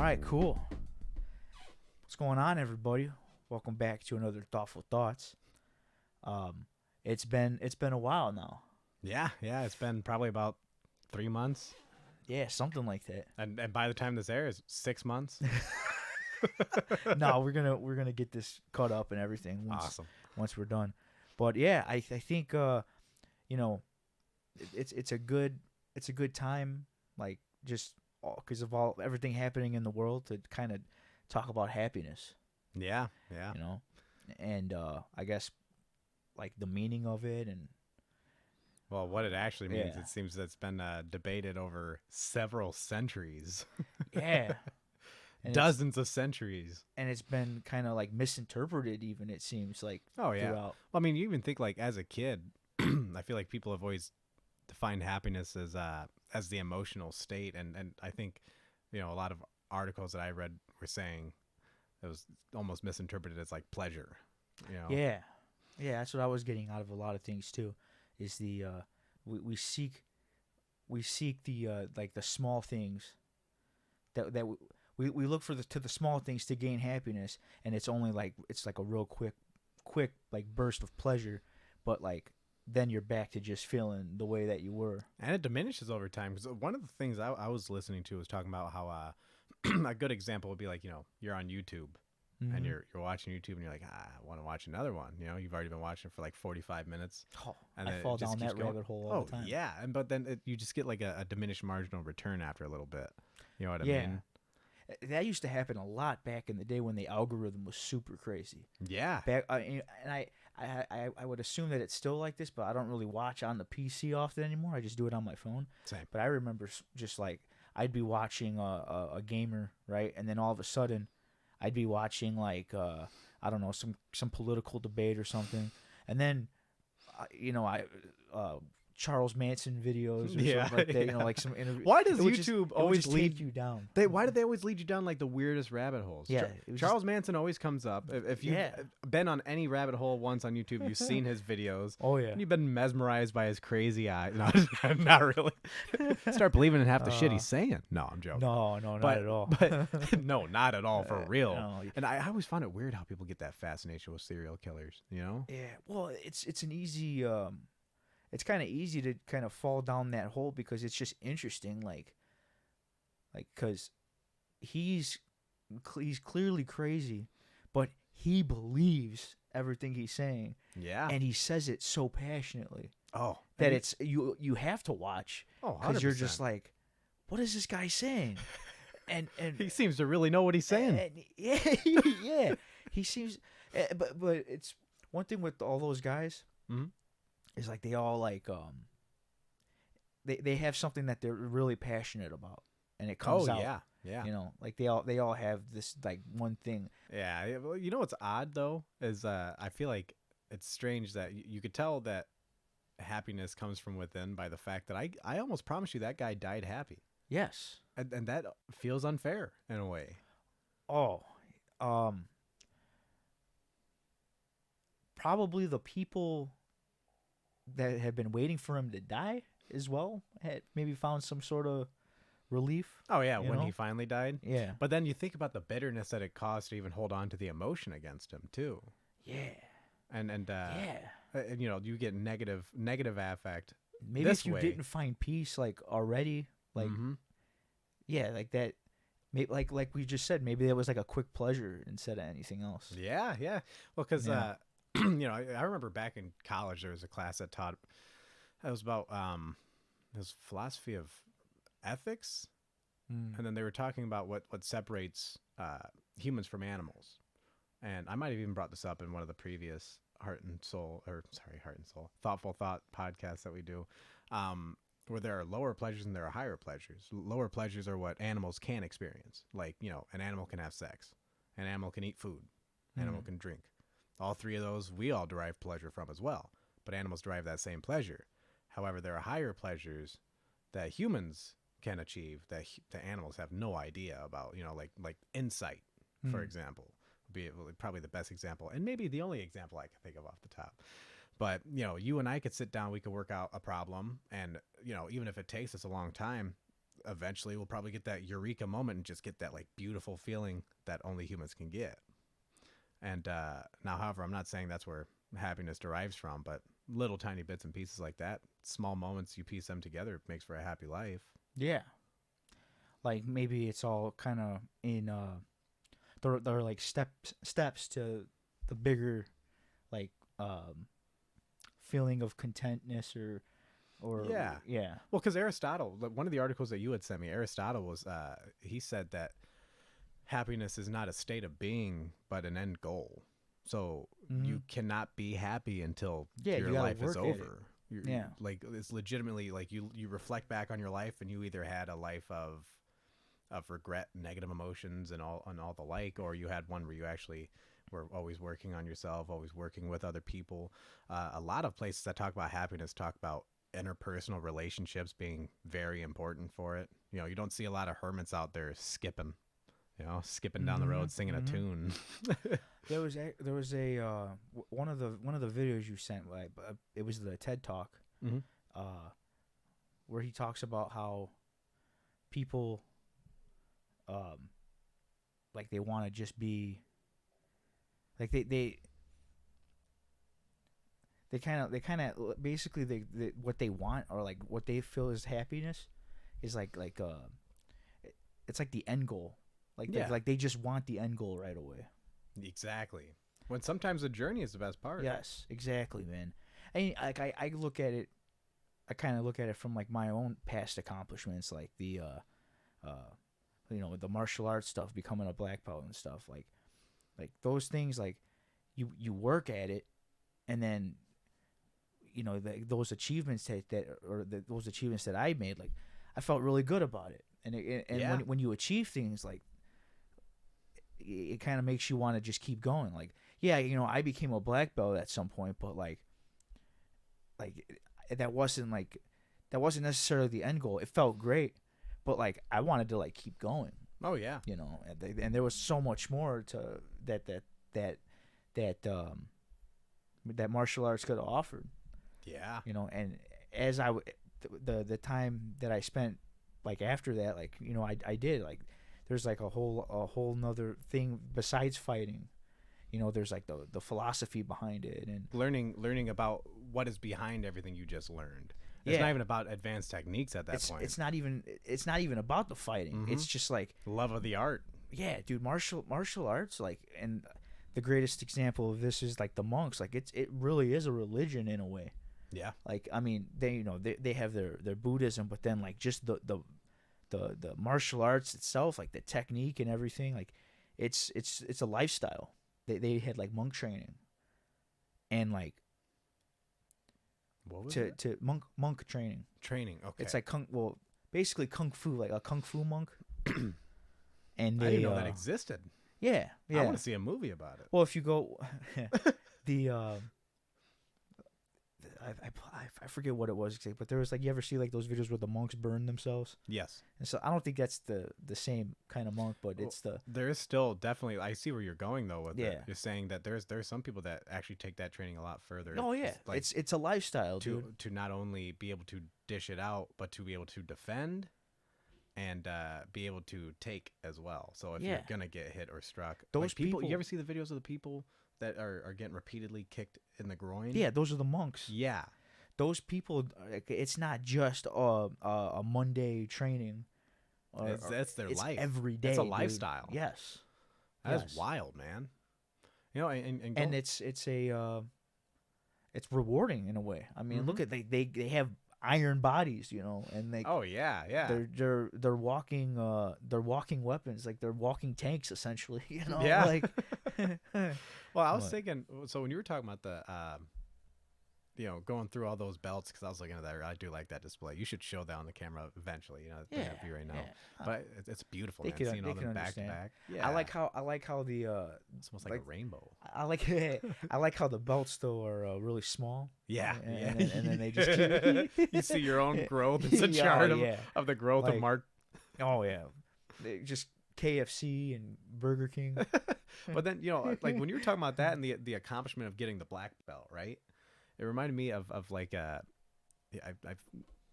right, cool. What's going on, everybody? Welcome back to another Thoughtful Thoughts. Um, it's been a while now. Yeah, it's been probably about 3 months, Yeah, something like that. and by the time this airs, 6 months. No, we're gonna get this cut up and everything Awesome. once we're done. But yeah, I think you know it's a good time, like just because of all everything happening in the world, to kind of talk about happiness. Yeah. You know, and I guess like the meaning of it, and Well, what it actually means, yeah, it seems that's been debated over several centuries, yeah, and it's dozens of centuries. and it's been kind of like misinterpreted, even, it seems like, Oh yeah. throughout. Well, I mean, you even think like as a kid, I feel like people have always defined happiness as the emotional state, and I think a lot of articles that I read were saying it was almost misinterpreted as like pleasure. You know. Yeah, yeah, that's what I was getting out of a lot of things too. Is the we seek the like the small things that we look for the small things to gain happiness, and it's only like it's like a real quick like burst of pleasure, but like then you're back to just feeling the way that you were. And it diminishes over time, because one of the things I was listening to was talking about how a good example would be like, you're on YouTube and Mhm. you're watching YouTube and you're like, I want to watch another one. You've already been watching for like 45 minutes, Oh, and I then fall it just down keeps that going. rabbit hole all Oh the time. yeah, but then you just get like a diminished marginal return after a little bit. You know what I Yeah. mean? That used to happen a lot back in the day when the algorithm was super crazy. Yeah. I would assume that it's still like this, but I don't really watch on the PC often anymore. I just do it on my phone. Same. But I remember just like I'd be watching a gamer, right, and then all of a sudden I'd be watching like I don't know, some political debate or something, and then I Charles Manson videos or Yeah, something like that. yeah. Like some interview. Why does It would just- YouTube it would always just lead take you down? Why do they always lead you down like the weirdest rabbit holes? Yeah, it was Charles Manson always comes up. If you've Yeah. been on any rabbit hole once on YouTube, you've seen his videos. Oh yeah. And you've been mesmerized by his crazy eyes. No, not really. Start believing in half the shit he's saying. No, I'm joking. No, not But- at all. But no, not at all, for real. no. And I always find it weird how people get that fascination with serial killers. Yeah, well, it's an easy it's kind of easy to kind of fall down that hole because it's just interesting, like cuz he's clearly crazy, but he believes everything he's saying, Yeah. and he says it so passionately Oh, that and it's you have to watch, oh, cuz you're just 100%. like, what is this guy saying? And He seems to really know what he's saying. yeah, yeah, he seems but it's one thing with all those guys. Mhm. Is like they all like they have something that they're really passionate about, and it comes Oh out. yeah. Like they all have this like one thing. Yeah, well, you know what's odd though is I feel like it's strange that you could tell that happiness comes from within by the fact that I almost promise you that guy died happy, Yes. and that feels unfair in a way. Oh, probably the people that have been waiting for him to die as well had maybe found some sort of relief. Oh yeah, You when know? he finally died. Yeah. But then you think about the bitterness that it caused to even hold on to the emotion against him too, Yeah. and Yeah. you get negative affect. Maybe This if you way. didn't find peace like already, like Mhm. yeah, like that. Maybe like we just said, maybe that was like a quick pleasure instead of anything else. Yeah. Well, because Yeah. I remember back in college there was a class that taught that was about it was philosophy of ethics, Mm. and then they were talking about what separates humans from animals, and I might have even brought this up in one of the previous Heart and Soul Thoughtful Thought podcasts that we do, where there are lower pleasures and there are higher pleasures. Lower pleasures are what animals can experience, like an animal can have sex, an animal can eat food, an animal Mm. can drink. All three of those we all derive pleasure from as well, but animals derive that same pleasure. However, there are higher pleasures that humans can achieve that the animals have no idea about. Like insight, for Mm. example, would be probably the best example, and maybe the only example I can think of off the top. But you and I could sit down, we could work out a problem, and even if it takes us a long time, eventually we'll probably get that eureka moment and just get that like beautiful feeling that only humans can get. And now, however, I'm not saying that's where happiness derives from, but little tiny bits and pieces like that, small moments, you piece them together, it makes for a happy life. Yeah. Like maybe it's all kind of in they're like steps to the bigger like feeling of contentness or Yeah. yeah. Well, because Aristotle, like, one of the articles that you had sent me, Aristotle was, he said that happiness is not a state of being, but an end goal. So you cannot be happy until Yeah, your you gotta life is work at it. over. Yeah. Like it's legitimately like you reflect back on your life and you either had a life of regret, negative emotions, and all the like, or you had one where you actually were always working on yourself, always working with other people. A lot of places that talk about happiness talk about interpersonal relationships being very important for it. You know, you don't see a lot of hermits out there skipping down the road singing a tune. There was a one of the videos you sent, like it was the TED Talk, where he talks about how people like they want to just be like they kind of basically they what they want, or like what they feel is happiness is like it's like the end goal. Like they just want the end goal right away. Exactly. When sometimes the journey is the best part. Yes, exactly, man. And like I look at it, I kind of look at it from like my own past accomplishments, like the the martial arts stuff, becoming a black belt and stuff, like those things, like you work at it, and then those achievements those achievements that I made, like I felt really good about it, and when you achieve things, like it kind of makes you want to just keep going. Like, yeah, I became a black belt at some point, but like that wasn't necessarily the end goal. It felt great, but like I wanted to like keep going. Oh yeah. And there was so much more to that martial arts could have offered. Yeah. And as the time that I spent like after that, like I did, like there's like a whole nother thing besides fighting. There's like the philosophy behind it, and learning about what is behind everything you just learned. It's not even about advanced techniques at that point. It's not even about the fighting. It's just like love of the art. Yeah, dude, martial arts, like, and the greatest example of this is like the monks. Like it really is a religion in a way. Yeah. Like, I mean, they have their Buddhism, but then like just the martial arts itself, like the technique and everything, like it's a lifestyle. They had like monk training, and like what was to monk training. Okay. It's like basically kung fu, like a kung fu monk. And I didn't know that existed. Yeah. I want to see a movie about it. Well, if you go, I forget what it was exactly, but there was like, you ever see like those videos where the monks burn themselves? Yes. And so I don't think that's the same kind of monk, but it's there is still definitely, I see where you're going though with it. Yeah. You're saying that there's some people that actually take that training a lot further. Oh yeah, like, it's a lifestyle, to not only be able to dish it out, but to be able to defend and be able to take as well. So if you're gonna get hit or struck, those like people, you ever see the videos of the people that are getting repeatedly kicked in the groin? Yeah, those are the monks. Yeah. Those people, it's not just a Monday training. That's their life. Every day. It's a lifestyle. Dude. Yes. That's wild, man. And it's rewarding in a way. I mean, look at they have iron bodies, and they. Oh yeah. They're walking weapons, like they're walking tanks essentially. Yeah. Like. Well, I was thinking. So when you were talking about the going through all those belts, because I was looking at that, I do like that display. You should show that on the camera eventually. It doesn't have to be right now, but it's beautiful. Man, seeing all them back to back. Yeah, I like how the it's almost like a rainbow. I like how the belts though are really small. Yeah, and then they just keep you see your own growth. It's a chart of the growth of Mark. Oh yeah, just KFC and Burger King. But then like when you were talking about that and the accomplishment of getting the black belt, right? It reminded me of like I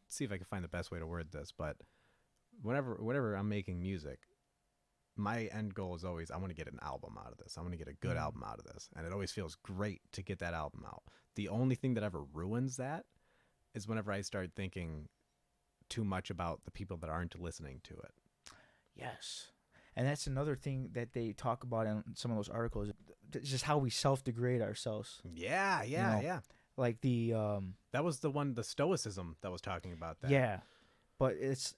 see if I can find the best way to word this, but whenever I'm making music, my end goal is always I want to get an album out of this. I want to get a good album out of this. And it always feels great to get that album out. The only thing that ever ruins that is whenever I start thinking too much about the people that aren't listening to it. Yes. And that's another thing that they talk about in some of those articles. It's just how we self-degrade ourselves. Yeah. Like that was the stoicism that was talking about that. Yeah. But it's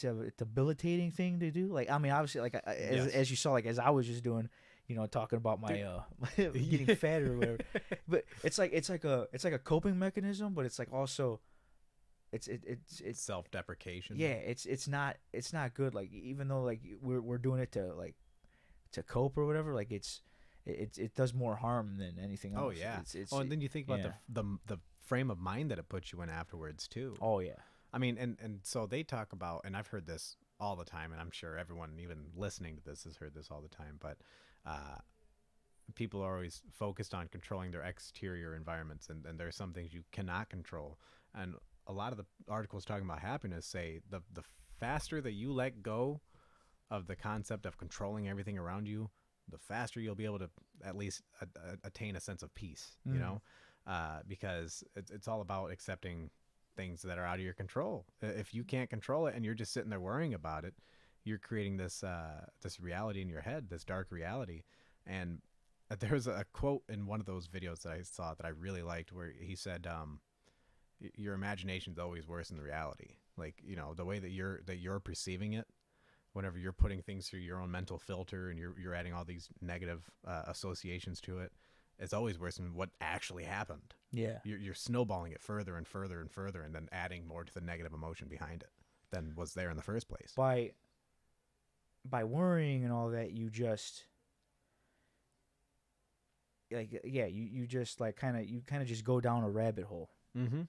a debilitating thing to do. Like, I mean, obviously, like as you saw, like as I was just doing, talking about my getting fat or whatever. But it's like a coping mechanism, but it's like also it's self-deprecation. Yeah, it's not good. Like, even though like we're doing it to cope or whatever, like it does more harm than anything else. Oh yeah. And then you think about the frame of mind that it puts you in afterwards too. Oh yeah. I mean, and so they talk about, and I've heard this all the time, and I'm sure everyone even listening to this has heard this all the time, but people are always focused on controlling their exterior environments, and there are some things you cannot control. And a lot of the articles talking about happiness say the faster that you let go of the concept of controlling everything around you, the faster you'll be able to at least attain a sense of peace, because it's all about accepting things that are out of your control. If you can't control it and you're just sitting there worrying about it, you're creating this reality in your head, this dark reality. And there's a quote in one of those videos that I saw that I really liked where he said, your imagination's always worse than the reality. Like, the way that you're perceiving it, whenever you're putting things through your own mental filter and you're adding all these negative associations to it, it's always worse than what actually happened. Yeah. You're snowballing it further and further and further, and then adding more to the negative emotion behind it than was there in the first place. By worrying and all that, you just you just like kind of just go down a rabbit hole. Mm-hmm.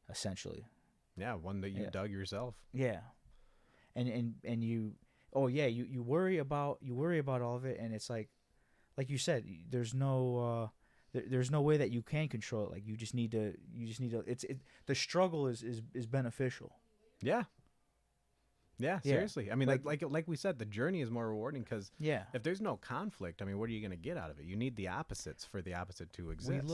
Essentially. Yeah, one that you dug yourself. Yeah. And you you worry about all of it, and it's like you said, there's no way that you can control it. Like, you just need to the struggle is beneficial. Yeah, seriously. I mean, like we said, the journey is more rewarding because if there's no conflict, I mean, what are you going to get out of it? You need the opposites for the opposite to exist.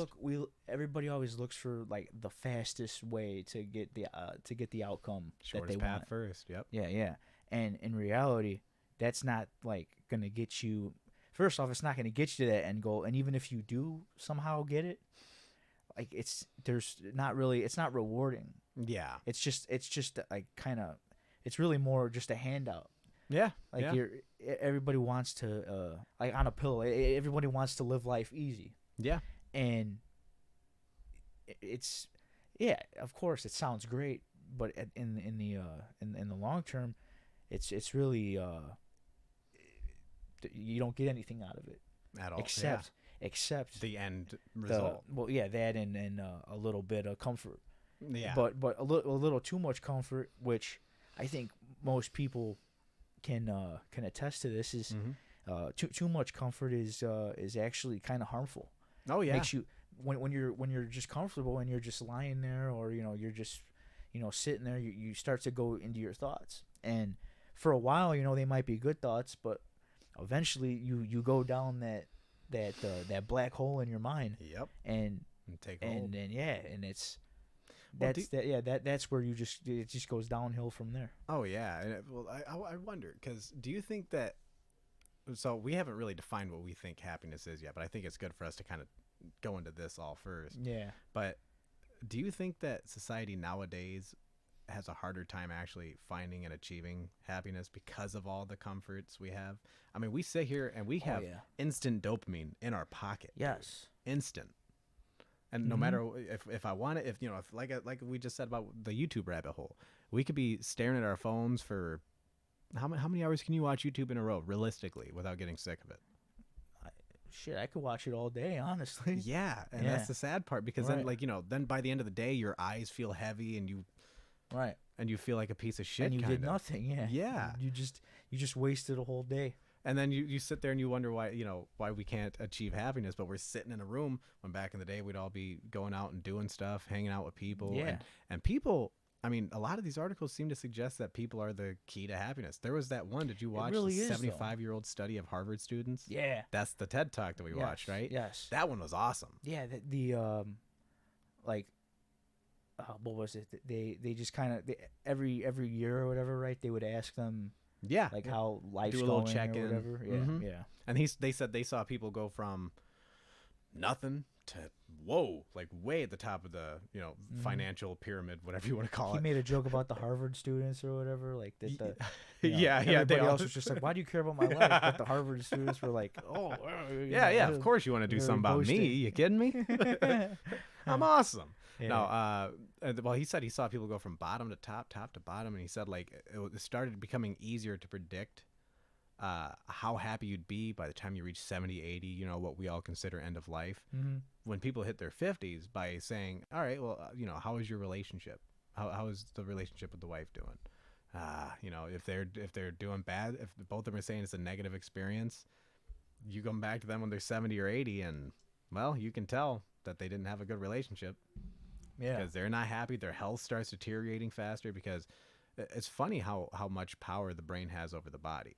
Everybody always looks for like the fastest way to get the outcome Shortest that they path want. first. Yep. Yeah. And in reality, that's not like going to get you. First off, it's not going to get you to that end goal, and even if you do somehow get it, like it's not rewarding. Yeah. It's just like kind of, it's really more just a handout. Yeah. Like everybody wants to like on a pillow. Everybody wants to live life easy. Yeah. And it's of course it sounds great, but in the long term, it's really you don't get anything out of it at all, except the end result. That and a little bit of comfort. Yeah, but a little too much comfort, which I think most people can attest to. This is too much comfort is actually kind of harmful. Oh yeah, makes you when you're just comfortable and you're just lying there, or you're just sitting there, you start to go into your thoughts, and for a while they might be good thoughts, but eventually you go down that black hole in your mind. Yep. And take hold. And it's that's where it just goes downhill from there. Oh yeah. I wonder, because do you think that, so we haven't really defined what we think happiness is yet, but I think it's good for us to kind of go into this all first. Yeah. But do you think that society nowadays has a harder time actually finding and achieving happiness because of all the comforts we have? I mean, we sit here and we have instant dopamine in our pocket. Yes. Dude. Instant. And no matter if I want it, if like we just said about the YouTube rabbit hole, we could be staring at our phones for how many hours can you watch YouTube in a row realistically without getting sick of it? I could watch it all day, honestly. Yeah, and that's the sad part, because then then by the end of the day your eyes feel heavy and you and you feel like a piece of shit, and you did nothing. Yeah. You just wasted a whole day. And then you sit there and you wonder why, why we can't achieve happiness, but we're sitting in a room when back in the day we'd all be going out and doing stuff, hanging out with people. Yeah. And people, I mean, a lot of these articles seem to suggest that people are the key to happiness. There was that one, did you watch really the is, though. 75-year-old study of Harvard students? Yeah. That's the TED Talk that we Yes, watched, right? Yes. That one was awesome. Yeah. Like, what was it? They just kind of every year or whatever, right? They would ask them Yeah. like how life's Do a little going check-in. or whatever. Yeah. Mhm. Yeah. And they said they saw people go from nothing to whoa, like way at the top of the financial pyramid, whatever you want to call He it. made a joke about the Harvard students or whatever, like that. Yeah, they Everybody all else was just like, "Why do you care about my life?" But the Harvard students were like, "Oh, yeah, of course you want to do very something about me. boasting. You kidding me? I'm awesome. Yeah. No, well, he said he saw people go from bottom to top, top to bottom, and he said like it started becoming easier to predict how happy you'd be by the time you reach 70, 80, what we all consider end of life. Mhm. When people hit their 50s, by saying, all right, well, how is your relationship? How is the relationship with the wife doing? If they're doing bad, if both of them are saying it's a negative experience, you come back to them when they're 70 or 80 and, well, you can tell that they didn't have a good relationship. Yeah. Because they're not happy. Their health starts deteriorating faster, because it's funny how much power the brain has over the body.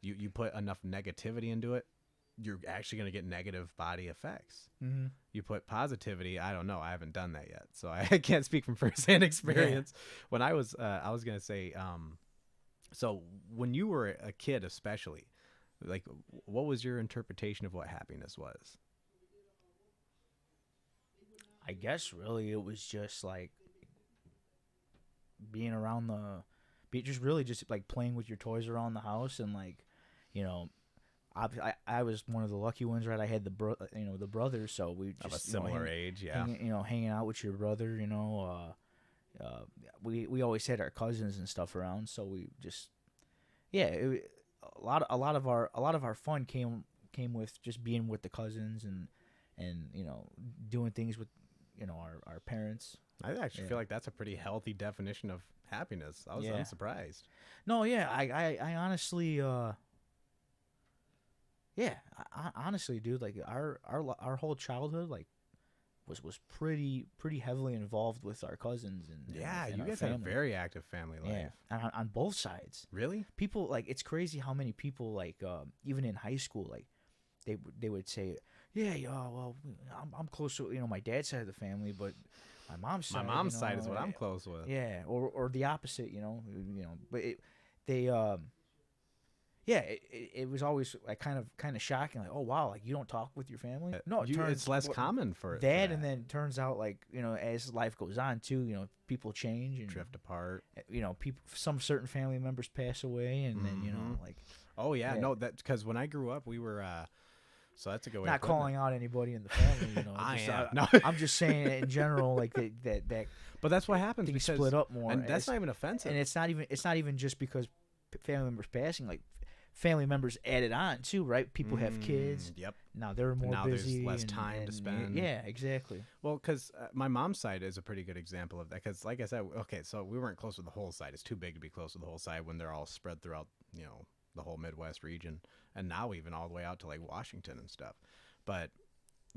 You put enough negativity into it, you're actually going to get negative body effects. Mm-hmm. You put positivity, I don't know, I haven't done that yet, so I can't speak from firsthand experience. When I was going to say, so when you were a kid especially, like, what was your interpretation of what happiness was? I guess really it was just like being around just like playing with your toys around the house, and like, I was one of the lucky ones, right? I had the brothers, so we just Of a similar age, yeah. hanging out with your brother, we always had our cousins and stuff around, so we just a lot of our fun came with just being with the cousins and doing things with our parents. I actually feel like that's a pretty healthy definition of happiness. I'm surprised. No, yeah, I honestly, honestly, dude, like our whole childhood, like, was pretty heavily involved with our cousins and You our guys had a family. very active family life. Yeah, on both sides. Really? People, like, it's crazy how many people, like, even in high school, like, they would say, well, I'm close to my dad's side of the family, but my mom's side. My mom's side is what I'm close with. Yeah, or the opposite, but it was always like kind of shocking, like, oh wow, like you don't talk with your family. No, it's less common for that, and then it turns out, like, as life goes on too, people change and drift apart. Some certain family members pass away, and then like. Oh yeah, no, that because when I grew up, we were. So that's a good way. Not calling out anybody in the family, I'm just saying in general, like that. But that's what happens things because split up more, and that's not even offensive. And it's not even just because family members passing, like family members added on too, right? People have kids. Yep. Now they're more busy. There's less time to spend. Yeah, exactly. Well, because my mom's side is a pretty good example of that. Because, like I said, okay, so we weren't close with the whole side. It's too big to be close with the whole side when they're all spread throughout, the whole Midwest region, and now even all the way out to like Washington and stuff. But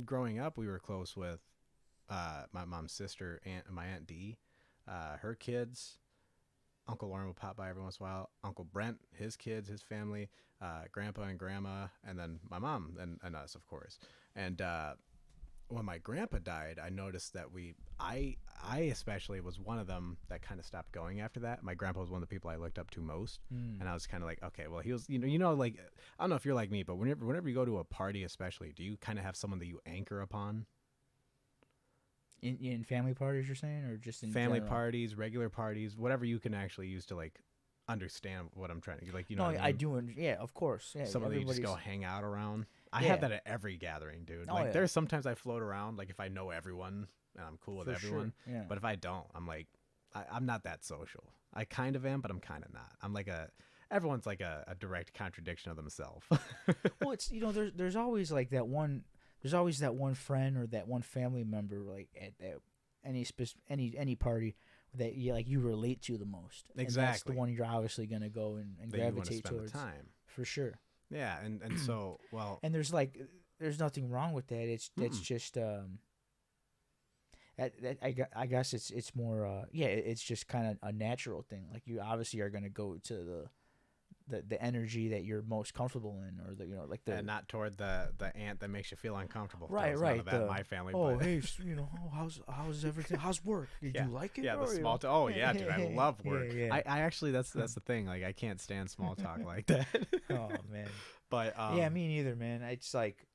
growing up, we were close with my mom's sister, my Aunt Dee, her kids. Uncle Lauren will pop by every once in a while. Uncle Brent, his kids, his family, Grandpa and Grandma, and then my mom and us, of course. And when my grandpa died, I noticed that I especially was one of them that kind of stopped going after that. My grandpa was one of the people I looked up to most, and I was kind of like, okay, well, he was, like, I don't know if you're like me, but whenever you go to a party, especially, do you kind of have someone that you anchor upon? In family parties, you're saying, or just in family general? Parties, regular parties, whatever you can actually use to like understand what I'm trying to like. No, I do. Yeah, of course. Yeah, someone that you just go hang out around. I Yeah. have that at every gathering, dude. Oh, Like yeah. there's sometimes I float around, like if I know everyone and I'm cool with For everyone. sure. Yeah. But if I don't, I'm like, I'm not that social. I kind of am, but I'm kind of not. I'm like everyone's like a direct contradiction of themselves. Well, it's there's always like that one. There's always that one friend or that one family member, like at any party that you relate to the most. And that's Exactly. the one you're obviously gonna go and that you want to gravitate spend towards. the time. For sure. Yeah, and so well, And there's nothing wrong with that. It's mm-mm. just I guess it's more yeah, it's just kind of a natural thing. Like you obviously are gonna go to the energy that you're most comfortable in, or the like the and not toward the ant that makes you feel uncomfortable. There right was none of right that in the my family, oh but hey how's everything, how's work, did yeah, you like it, yeah, the or small talk. Oh yeah, dude, I love yeah work. yeah I actually that's the thing. Like I can't stand small talk like that. oh man But yeah me neither man. It's like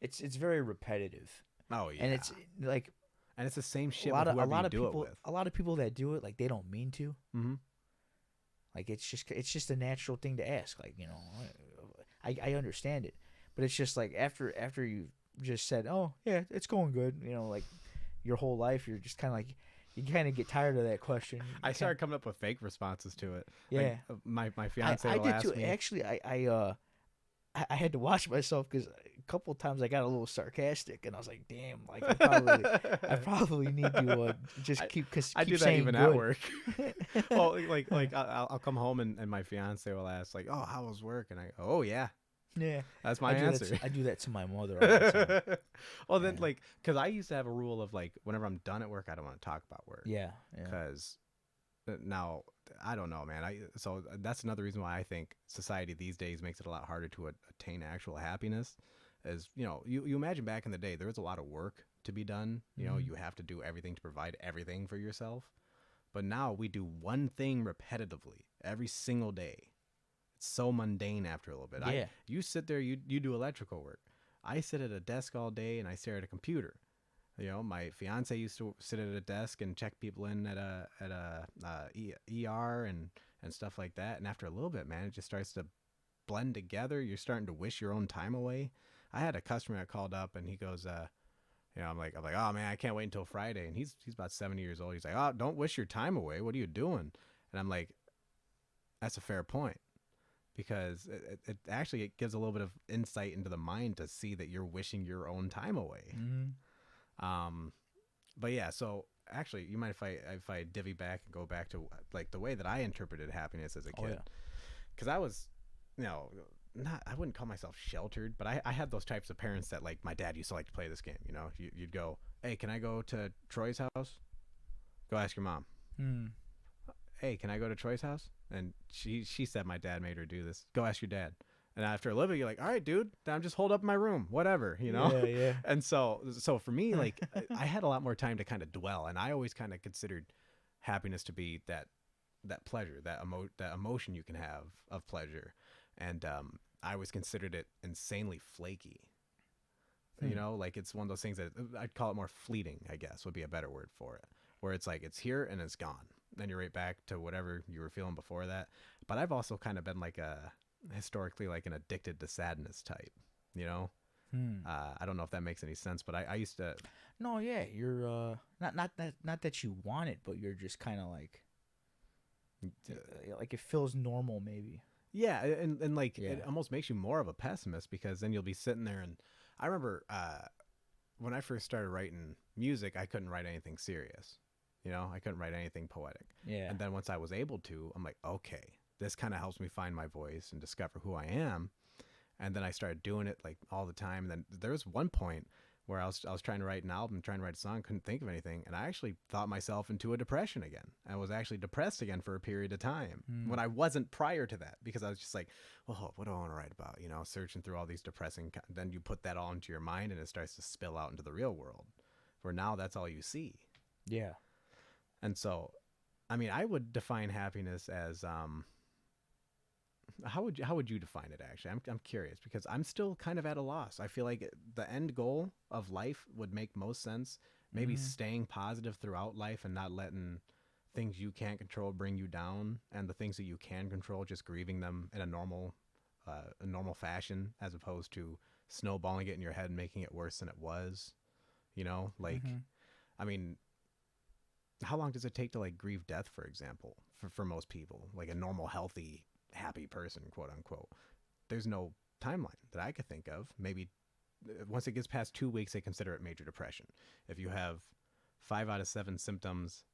it's very repetitive, oh and yeah, it's like and it's the same shit with whoever you do it with. a lot of people that do it, like they don't mean to. Mm-hmm. Like it's just a natural thing to ask. Like I understand it, but it's just like after you just said, oh yeah, it's going good. Like your whole life, you're just kind of like you kind of get tired of that question. I started coming up with fake responses to it. Yeah, Like, my fiance I will did ask too. me. Actually, I had to watch myself because a couple of times I got a little sarcastic, and I was like, damn, like I probably need to just I, keep I keep do that saying even good. at work. Well, like I'll come home and my fiance will ask like, "Oh, how was work?" And I go, "Oh yeah." Yeah, That's my answer. I do that to my mother all the time. Well, then, Yeah. like, because I used to have a rule of like, whenever I'm done at work, I don't want to talk about work. Yeah, yeah. Because now, I don't know, man. So that's another reason why I think society these days makes it a lot harder to attain actual happiness. Is you imagine back in the day, there was a lot of work to be done. Mhm. You have to do everything to provide everything for yourself. But now we do one thing repetitively every single day. It's so mundane after a little bit. Yeah. You sit there, you do electrical work. I sit at a desk all day and I stare at a computer. My fiance used to sit at a desk and check people in at a ER and stuff like that. And after a little bit, man, it just starts to blend together. You're starting to wish your own time away. I had a customer that called up and he goes, I'm like, oh man, I can't wait until Friday. And he's about 70 years old. He's like, oh, don't wish your time away. What are you doing? And I'm like, that's a fair point, because it actually it gives a little bit of insight into the mind to see that you're wishing your own time away. Mhm. But yeah, so actually, you mind if I divvy back and go back to like the way that I interpreted happiness as a Oh kid? yeah. Because I was, not I wouldn't call myself sheltered, but I had those types of parents that like my dad used to like to play this game. You'd go, hey, can I go to Troy's house? Go ask your mom. Hmm. Hey, can I go to Troy's house? And she said my dad made her do this. Go ask your dad. And after a little bit, you're like, all right, dude, I'm just holed up in my room, whatever, Yeah, yeah. And so for me, like, I had a lot more time to kind of dwell, and I always kind of considered happiness to be that pleasure, that emotion you can have of pleasure, and I always considered it insanely flaky. Like it's one of those things that I'd call it more fleeting, I guess would be a better word for it, where it's like it's here and it's gone. Then you're right back to whatever you were feeling before that. But I've also kind of been like historically like an addicted to sadness type, you know? Hmm. I don't know if that makes any sense, but I used to, No, yeah, you're not that you want it, but you're just kind of like it feels normal maybe. yeah. And like, Yeah. it almost makes you more of a pessimist, because then you'll be sitting there. And I remember, when I first started writing music, I couldn't write anything serious. I couldn't write anything poetic. Yeah. And then once I was able to, I'm like, okay, this kind of helps me find my voice and discover who I am. And then I started doing it like all the time. And then there was one point where I was trying to write an album, trying to write a song, couldn't think of anything. And I actually thought myself into a depression again. I was actually depressed again for a period of time when I wasn't prior to that, because I was just like, oh, what do I want to write about? Searching through all these depressing, then you put that all into your mind and it starts to spill out into the real world, where now that's all you see. Yeah. And so, I mean, I would define happiness as, how would you define it? Actually, I'm curious, because I'm still kind of at a loss. I feel like the end goal of life would make most sense. Maybe staying positive throughout life and not letting things you can't control bring you down, and the things that you can control, just grieving them in a normal fashion, as opposed to snowballing it in your head and making it worse than it was. Like, I mean, how long does it take to like grieve death, for example, for most people, like a normal, healthy, happy person, quote unquote? There's no timeline that I could think of. Maybe once it gets past 2 weeks, they consider it major depression. If you have 5 out of 7 symptoms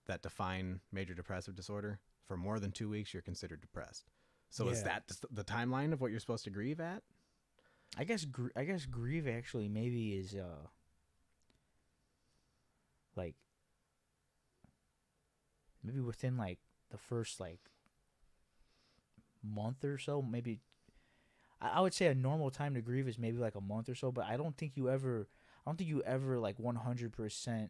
that define major depressive disorder for more than 2 weeks, you're considered depressed. So is Yeah. that the timeline of what you're supposed to grieve at? I guess grieve actually maybe is like maybe within like the first like month or so. Maybe I would say a normal time to grieve is maybe like a month or so. But I don't think you ever like 100%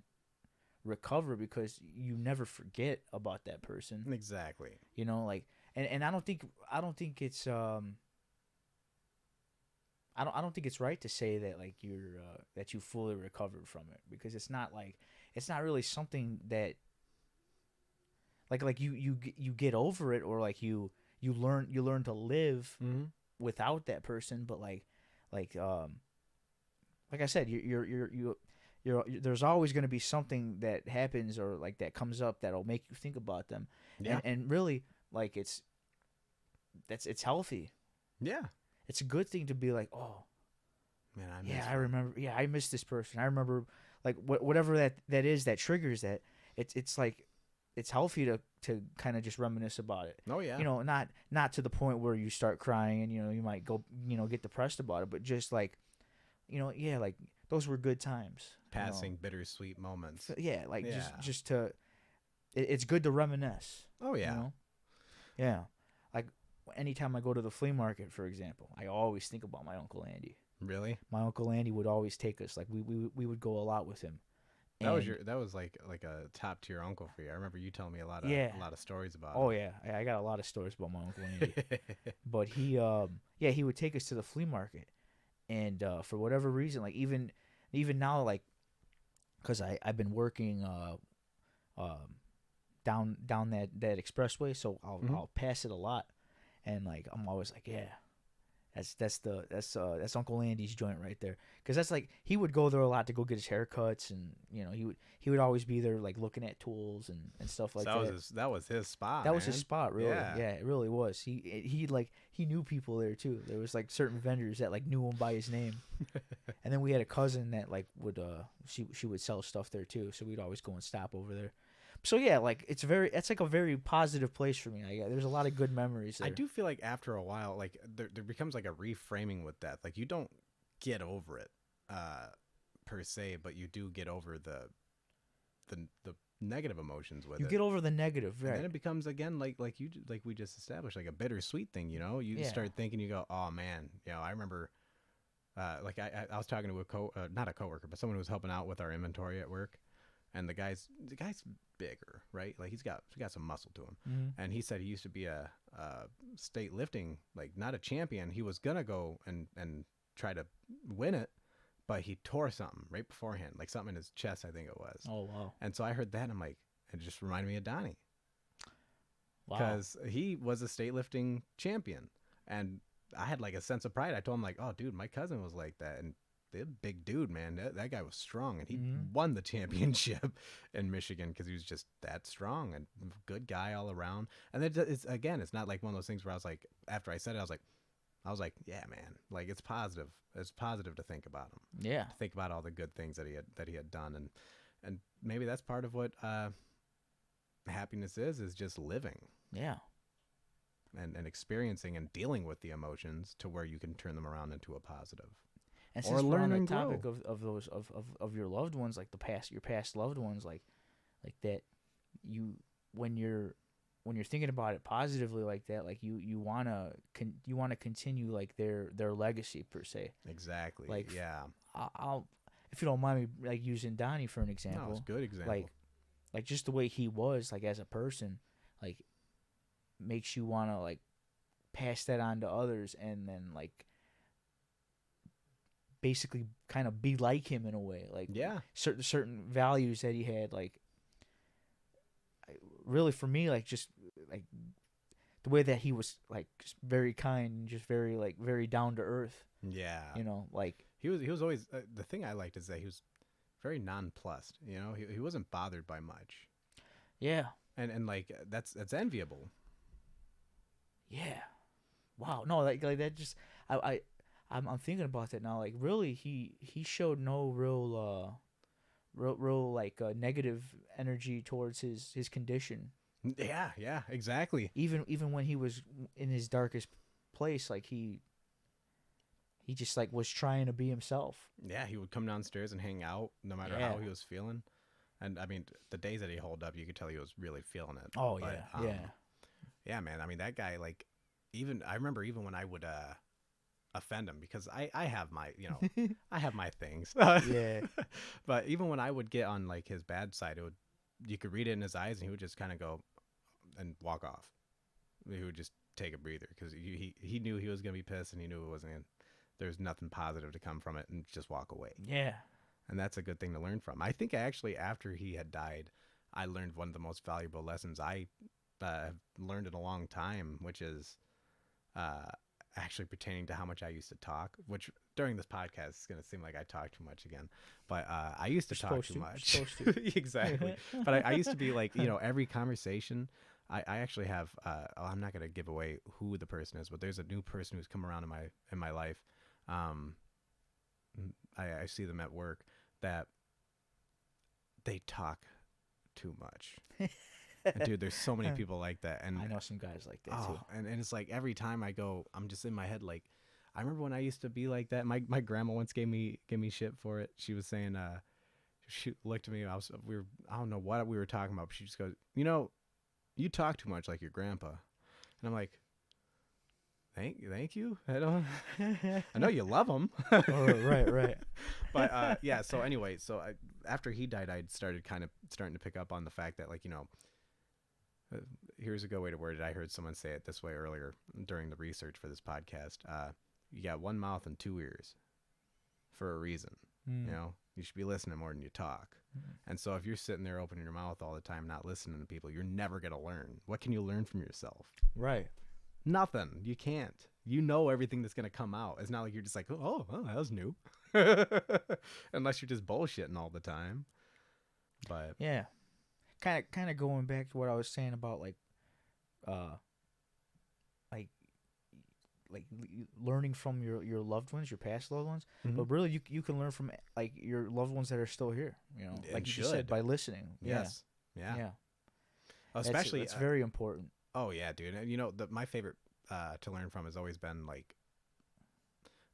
recover because you never forget about that person. Exactly. You know, like and I don't think it's I don't think it's right to say that like you're that you fully recovered from it because it's not really something that like you get over it or like you learn to live Mm-hmm. without that person but like um like I said there's always going to be something that happens or like that comes up that'll make you think about them Yeah. and really like it's healthy. Yeah. It's a good thing to be like, oh Man, I yeah, miss I her. remember. Yeah, I miss this person. I remember, like whatever that is that triggers that. It's like, it's healthy to kind of just reminisce about it. Oh yeah. You know, not to the point where you start crying and you might go get depressed about it, but just like, yeah, like those were good times. Passing bittersweet moments. Yeah, like Yeah. just to, it's good to reminisce. Oh You yeah. know, yeah, like anytime I go to the flea market, for example, I always think about my Uncle Andy. Really? My Uncle Andy would always take us. Like we would go a lot with him. And That was like a top tier uncle for you. I remember you telling me yeah. a lot of stories about Oh him. yeah, I got a lot of stories about my Uncle Andy. But he would take us to the flea market, and for whatever reason, like even now, like, cause I've been working down that expressway, so Mhm. I'll pass it a lot, and like I'm always like, yeah, that's Uncle Andy's joint right there. Cause that's like he would go there a lot to go get his haircuts, and he would always be there like looking at tools and stuff like So that. that was his spot. That was his man. spot, really. Yeah. Yeah, it really was. He knew people there too. There was like certain vendors that like knew him by his name, and then we had a cousin that like would she would sell stuff there too. So we'd always go and stop over there. So yeah, like it's like a very positive place for me. There's a lot of good memories there. I do feel like after a while, like there becomes like a reframing with death. Like you don't get over it, per se, but you do get over the negative emotions with You it. get over the negative, And right? then it becomes again like like we just established, like a bittersweet thing. You Yeah. start thinking, you go, oh man, I remember. Like I was talking to not a coworker, but someone who was helping out with our inventory at work, and the guy's bigger, right? Like he's got some muscle to him, Mm-hmm. and he said he used to be a state lifting, like not a champion. He was gonna go and try to win it, but he tore something right beforehand, like something in his chest, I think it was. Oh wow, And so I heard that, and I'm like, it just reminded me of Donnie, wow. because he was a state lifting champion, and I had like a sense of pride. I told him like, oh dude, my cousin was like that, and the big dude, man, that guy was strong, and he Mhm. won the championship in Michigan because he was just that strong and good guy all around. And it's not like one of those things where I was like, after I said it, I was like, yeah, man, like it's positive. It's positive to think about him, Yeah, to think about all the good things that he had done, and maybe that's part of what happiness is just living yeah. and experiencing and dealing with the emotions to where you can turn them around into a positive. And Or since we're on learn the and topic grow. of those of your loved ones, like your past loved ones, like that, you when you're thinking about it positively like that, like you wanna continue like their legacy per se. Exactly. Like, Yeah. I'll if you don't mind me like using Donnie for an No, example, it's a good example. like just the way he was like as a person, like makes you wanna like pass that on to others and then like basically kind of be like him in a way, like Yeah. certain values that he had, like really for me, like just like the way that he was like just very kind and just very like very down to earth, Yeah. like He was always the thing I liked is that he was very nonplussed. He wasn't bothered by much, yeah, and like that's enviable. yeah, wow, no, like that just I'm thinking about that now, like really he showed no real real like negative energy towards his condition. Yeah, exactly. Even when he was in his darkest place, like he just like was trying to be himself. Yeah, he would come downstairs and hang out no matter Yeah. how he was feeling. And I mean, the days that he holed up, you could tell he was really feeling it. Oh But, yeah. yeah, man. I mean, that guy, like, even I remember even when I would offend him because I have my, I have my things. Yeah. But even when I would get on like his bad side, you could read it in his eyes, and he would just kind of go and walk off. He would just take a breather because he knew he was gonna be pissed, and he knew it wasn't. There's nothing positive to come from it, and just walk away. Yeah. And that's a good thing to learn from. I think actually after he had died, I learned one of the most valuable lessons I have learned in a long time, which is actually pertaining to how much I used to talk, which during this podcast is going to seem like I talk too much again, but I used to talk too much. You're supposed to. Exactly. But I used to be like, every conversation, I actually have, I'm not going to give away who the person is, but there's a new person who's come around in my life. I see them at work that they talk too much. And dude, there's so many people like that, and I know some guys like that too. and it's like every time I go, I'm just in my head like, I remember when I used to be like that. My grandma once gave me shit for it. She was saying, she looked at me. I don't know what we were talking about, but she just goes, you talk too much like your grandpa, and I'm like, thank you. I know you love him. Oh, right. But yeah. So anyway, after he died, I started starting to pick up on the fact that like here's a good way to word it. I heard someone say it this way earlier during the research for this podcast. You got one mouth and two ears for a reason. You should be listening more than you talk. And so if you're sitting there opening your mouth all the time, not listening to people, you're never going to learn. What can you learn from yourself? Right. Nothing. You can't. Everything that's going to come out. It's not like you're just like, oh, that was new. Unless you're just bullshitting all the time. But yeah. Kind of going back to what I was saying about like learning from your loved ones, your past loved ones, but really you can learn from like your loved ones that are still here, like you just said, by listening. Yes. Yeah. Especially it's very important. Oh yeah, dude. And my favorite to learn from has always been like,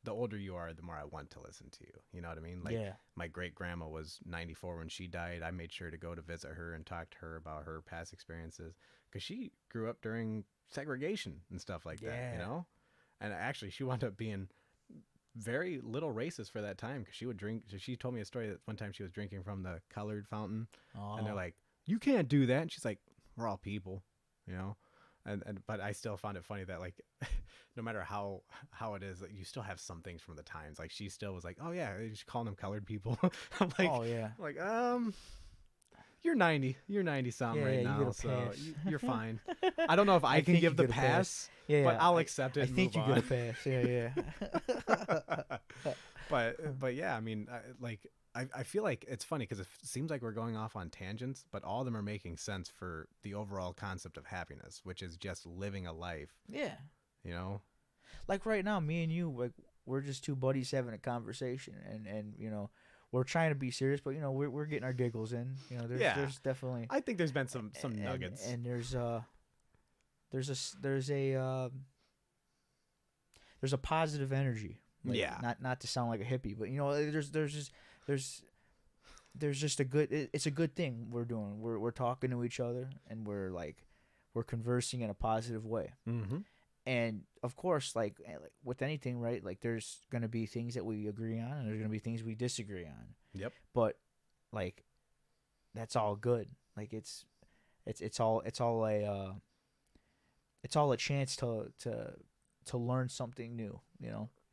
the older you are, the more I want to listen to you. You know what I mean? Like, my great grandma was 94 when she died. I made sure to go to visit her and talk to her about her past experiences, because she grew up during segregation and stuff like that, And actually, she wound up being very little racist for that time, because she would drink. She told me a story that one time she was drinking from the colored fountain, and they're like, "You can't do that." And she's like, "We're all people, but I still found it funny that like, no matter how it is, like, you still have some things from the times. Like, she still was like, "Oh yeah, you should call them colored people." I'm like, "Oh yeah." I'm like, you're 90 something right now, so you're fine. I don't know if I can give the pass, but I'll accept it. I think you get a pass. Yeah. But yeah, I mean, I feel like it's funny because it seems like we're going off on tangents, but all of them are making sense for the overall concept of happiness, which is just living a life. Yeah. Like right now, me and you, like, we're just two buddies having a conversation, and we're trying to be serious, but we're getting our giggles in. There's definitely. I think there's been some nuggets, and there's a positive energy. Like, Not to sound like a hippie, but there's just a good. It's a good thing we're doing. We're talking to each other, and we're conversing in a positive way. Mm-hmm. And of course, like with anything, right? Like, there's gonna be things that we agree on, and there's gonna be things we disagree on. Yep. But like, that's all good. Like, it's all a chance to learn something new.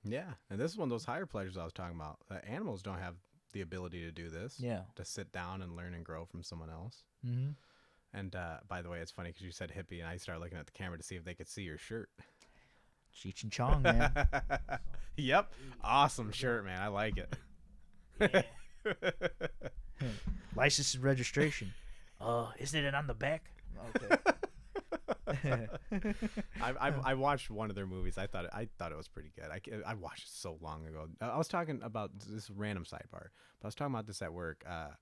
Yeah, and this is one of those higher pleasures I was talking about. Animals don't have the ability to do this. Yeah. To sit down and learn and grow from someone else. Mm-hmm. And by the way, it's funny because you said hippie, and I started looking at the camera to see if they could see your shirt. Cheech and Chong, man. Yep. Awesome shirt, man. I like it. License and registration. Isn't it on the back? Okay. I watched one of their movies. I thought it was pretty good. I watched it so long ago. I was talking about this random sidebar, but I was talking about this at work. A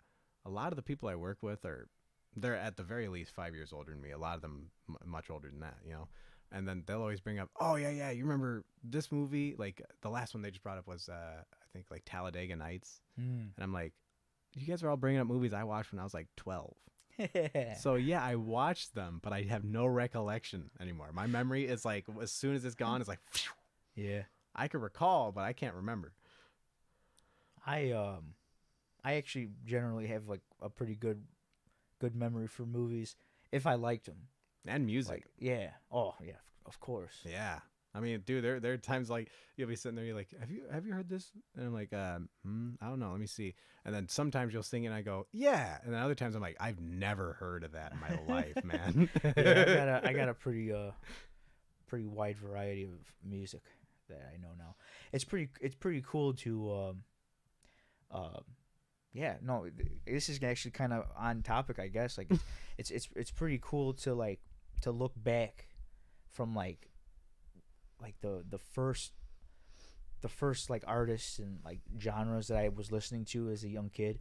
lot of the people I work with are they're at the very least 5 years older than me. A lot of them much older than that, you know. And then they'll always bring up, oh yeah, you remember this movie? Like the last one they just brought up was I think like Talladega Nights, and I'm like, you guys are all bringing up movies I watched when I was like 12. So yeah, I watched them, but I have no recollection anymore. My memory is like, as soon as it's gone, it's like, phew. Yeah. I could recall, but I can't remember. I actually generally have like a pretty good memory for movies if I liked them. And music. Like, yeah. Oh, yeah, of course. Yeah. I mean, dude, there are times like you'll be sitting there, you're like, have you heard this? And I'm like, I don't know, let me see. And then sometimes you'll sing it and I go, yeah. And then other times I'm like, I've never heard of that in my life, man. Yeah, I got a pretty wide variety of music that I know now. It's pretty cool to yeah, no, this is actually kind of on topic, I guess. Like it's pretty cool to like to look back from like the first like artists and like genres that I was listening to as a young kid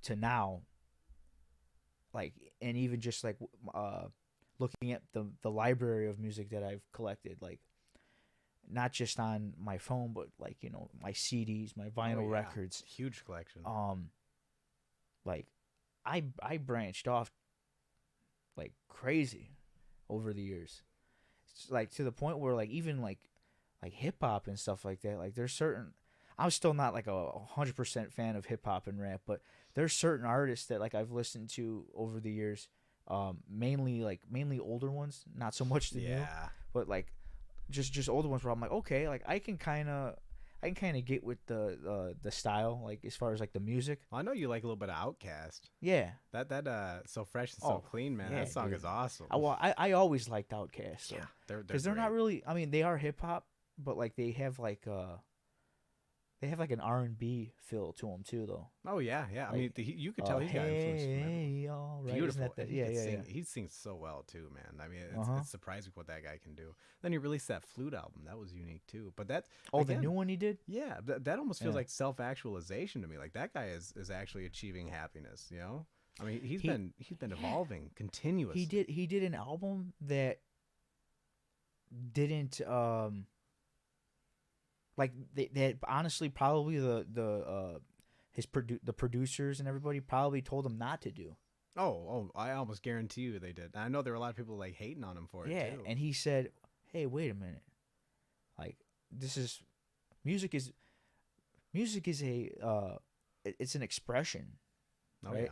to now, like, and even just like looking at the library of music that I've collected, like not just on my phone but like, you know, my CDs, my vinyl records. Huge collection. Like I branched off like crazy over the years. It's like to the point where like even like hip hop and stuff like that, like there's certain, I'm still not like a 100% fan of hip hop and rap, but there's certain artists that like I've listened to over the years, mainly older ones, not so much the new, but like just older ones where I'm like, okay, like I can kind of get with the style, like as far as like the music. Well, I know you like a little bit of Outkast. Yeah. That So Fresh and So Clean, man. Yeah, that song dude. is awesome. I always liked Outkast. Yeah, because they're not really. I mean, they are hip hop, but like they have like an R&B feel to them too, though. Oh yeah. Like, I mean, you could tell he's got influence from hey, all right. Beautiful. Yeah. He sings so well too, man. I mean, it's surprising what that guy can do. Then he released that Flute album. That was unique too. But that the new one he did. Yeah, that almost feels like self-actualization to me. Like that guy is actually achieving happiness. You know, I mean, he's been evolving continuously. He did an album that didn't like they honestly probably the producers and everybody probably told him not to do. Oh, I almost guarantee you they did. I know there were a lot of people like hating on him for it too. Yeah, and he said, "Hey, wait a minute. Like this is music is a it's an expression, right? Yeah.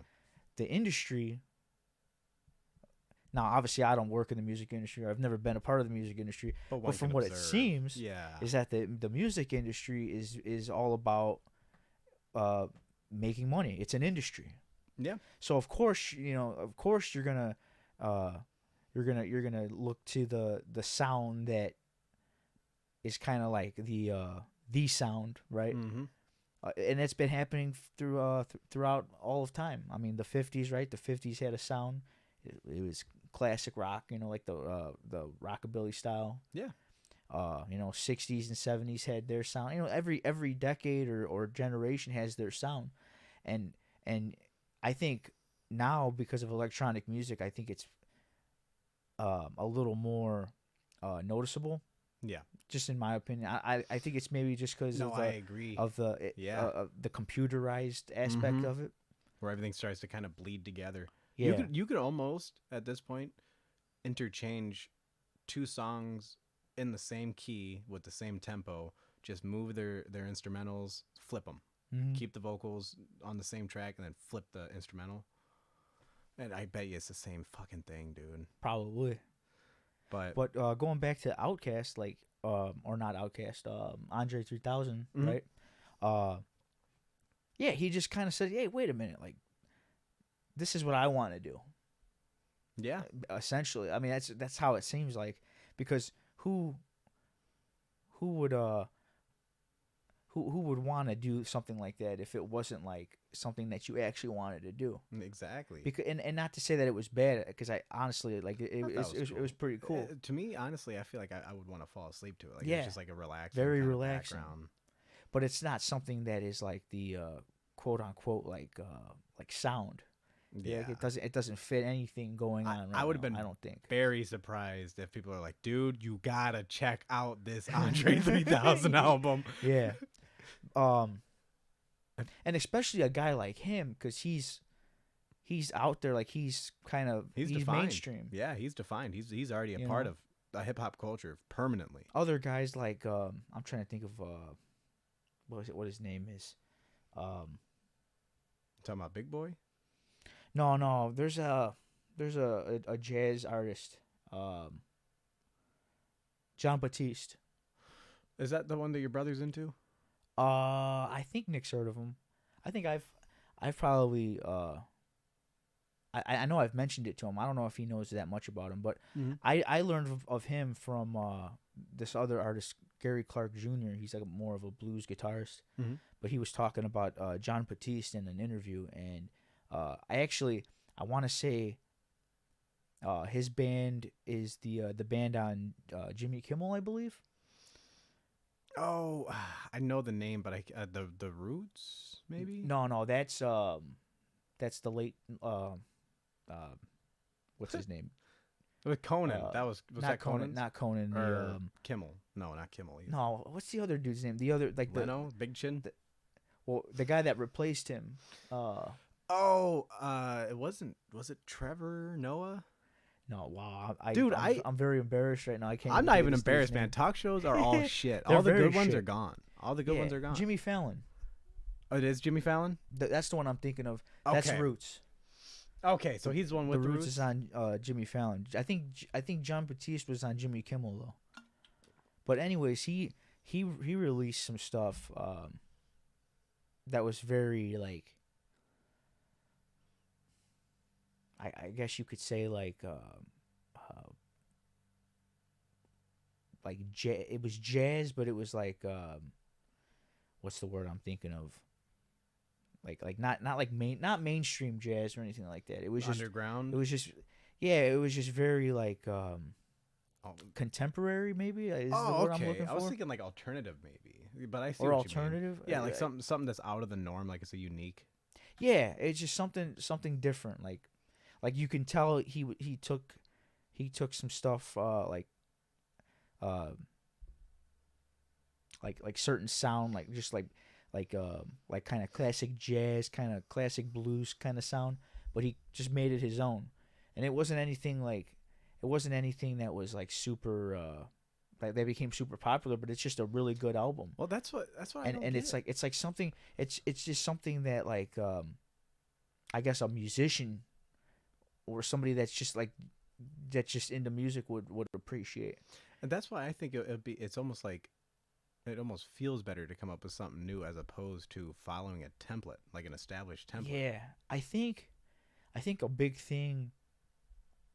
The industry. Now, obviously, I don't work in the music industry. I've never been a part of the music industry. But from what it seems, is that the music industry is all about making money. It's an industry. Yeah. So of course you're gonna look to the sound that is kind of like the sound, right? Mm-hmm. And it's been happening throughout all of time. I mean, the 50s, right? The 50s had a sound. It was classic rock, you know, like the rockabilly style. Yeah. 60s and 70s had their sound. You know, every decade or generation has their sound, and I think now because of electronic music, I think it's a little more noticeable. Yeah. Just in my opinion, I think it's maybe just because I agree. of the computerized aspect of it, where everything starts to kind of bleed together. Yeah. You could almost at this point interchange two songs in the same key with the same tempo. Just move their instrumentals, flip them, keep the vocals on the same track, and then flip the instrumental. And I bet you it's the same fucking thing, dude. Probably. But going back to Outkast, like or not Outkast, Andre 3000, right? Yeah, he just kind of said, "Hey, wait a minute, like this is what I want to do." Yeah. Essentially, I mean that's how it seems like, because who would want to do something like that if it wasn't like something that you actually wanted to do? Exactly. Because and not to say that it was bad, because I honestly like it was pretty cool. To me, honestly, I feel like I would want to fall asleep to it. Like it's just like a relaxing, very kind relaxing of background. But it's not something that is like the quote unquote like sound. Yeah, like it doesn't fit anything going on right I would have now, been I don't think. very surprised if people are like, dude, you gotta check out this Andre 3000 album. Yeah. And especially a guy like him, because he's out there, like he's kind of He's he's defined. mainstream. Yeah, he's defined. He's already a You part know? of the hip hop culture permanently. Other guys like I'm trying to think of what his name is. Talking about Big Boy? No, there's a jazz artist, John Batiste. Is that the one that your brother's into? I think Nick's heard of him. I think I've probably I know I've mentioned it to him. I don't know if he knows that much about him, but Mm-hmm. I learned of him from this other artist, Gary Clark Jr. He's like more of a blues guitarist, Mm-hmm. but he was talking about John Batiste in an interview, and I want to say his band is the band on Jimmy Kimmel, I believe. Oh, I know the name, but the Roots maybe. No, that's the late what's his name? With Conan. Was not that Conan? Not Conan. Or Kimmel? No, not Kimmel. No, what's the other dude's name? The other like Leno, Big Chin. the guy that replaced him. It wasn't. Was it Trevor Noah? No, wow, I'm very embarrassed right now. I can't. I'm not even think of this dude's embarrassed, man. name. Talk shows are all shit. They're All the very good ones shit. are gone. All the good ones are gone. Jimmy Fallon. Oh, it is Jimmy Fallon. That's the one I'm thinking of. That's Okay. Roots. Okay, so he's the one with The the Roots is on Jimmy Fallon. I think John Batiste was on Jimmy Kimmel though. But anyways, he released some stuff that was very like I guess you could say like it was jazz, but it was like what's the word I'm thinking of? Like not not mainstream jazz or anything like that. It was underground. It was just very like contemporary maybe is the word I'm looking for. I was thinking like alternative maybe, but I see Or what you mean. alternative. Yeah, like something that's out of the norm, like it's a unique. Yeah, it's just something different. Like you can tell he took some stuff like certain sound like just like kind of classic jazz, kind of classic blues kind of sound, but he just made it his own, and it wasn't anything that was like super like they became super popular, but it's just a really good album. Well, that's what I don't And get. it's like something it's just something that like I guess a musician or somebody that's just into music would appreciate. And that's why I think it's almost like it almost feels better to come up with something new as opposed to following a template, like an established template. Yeah, I think a big thing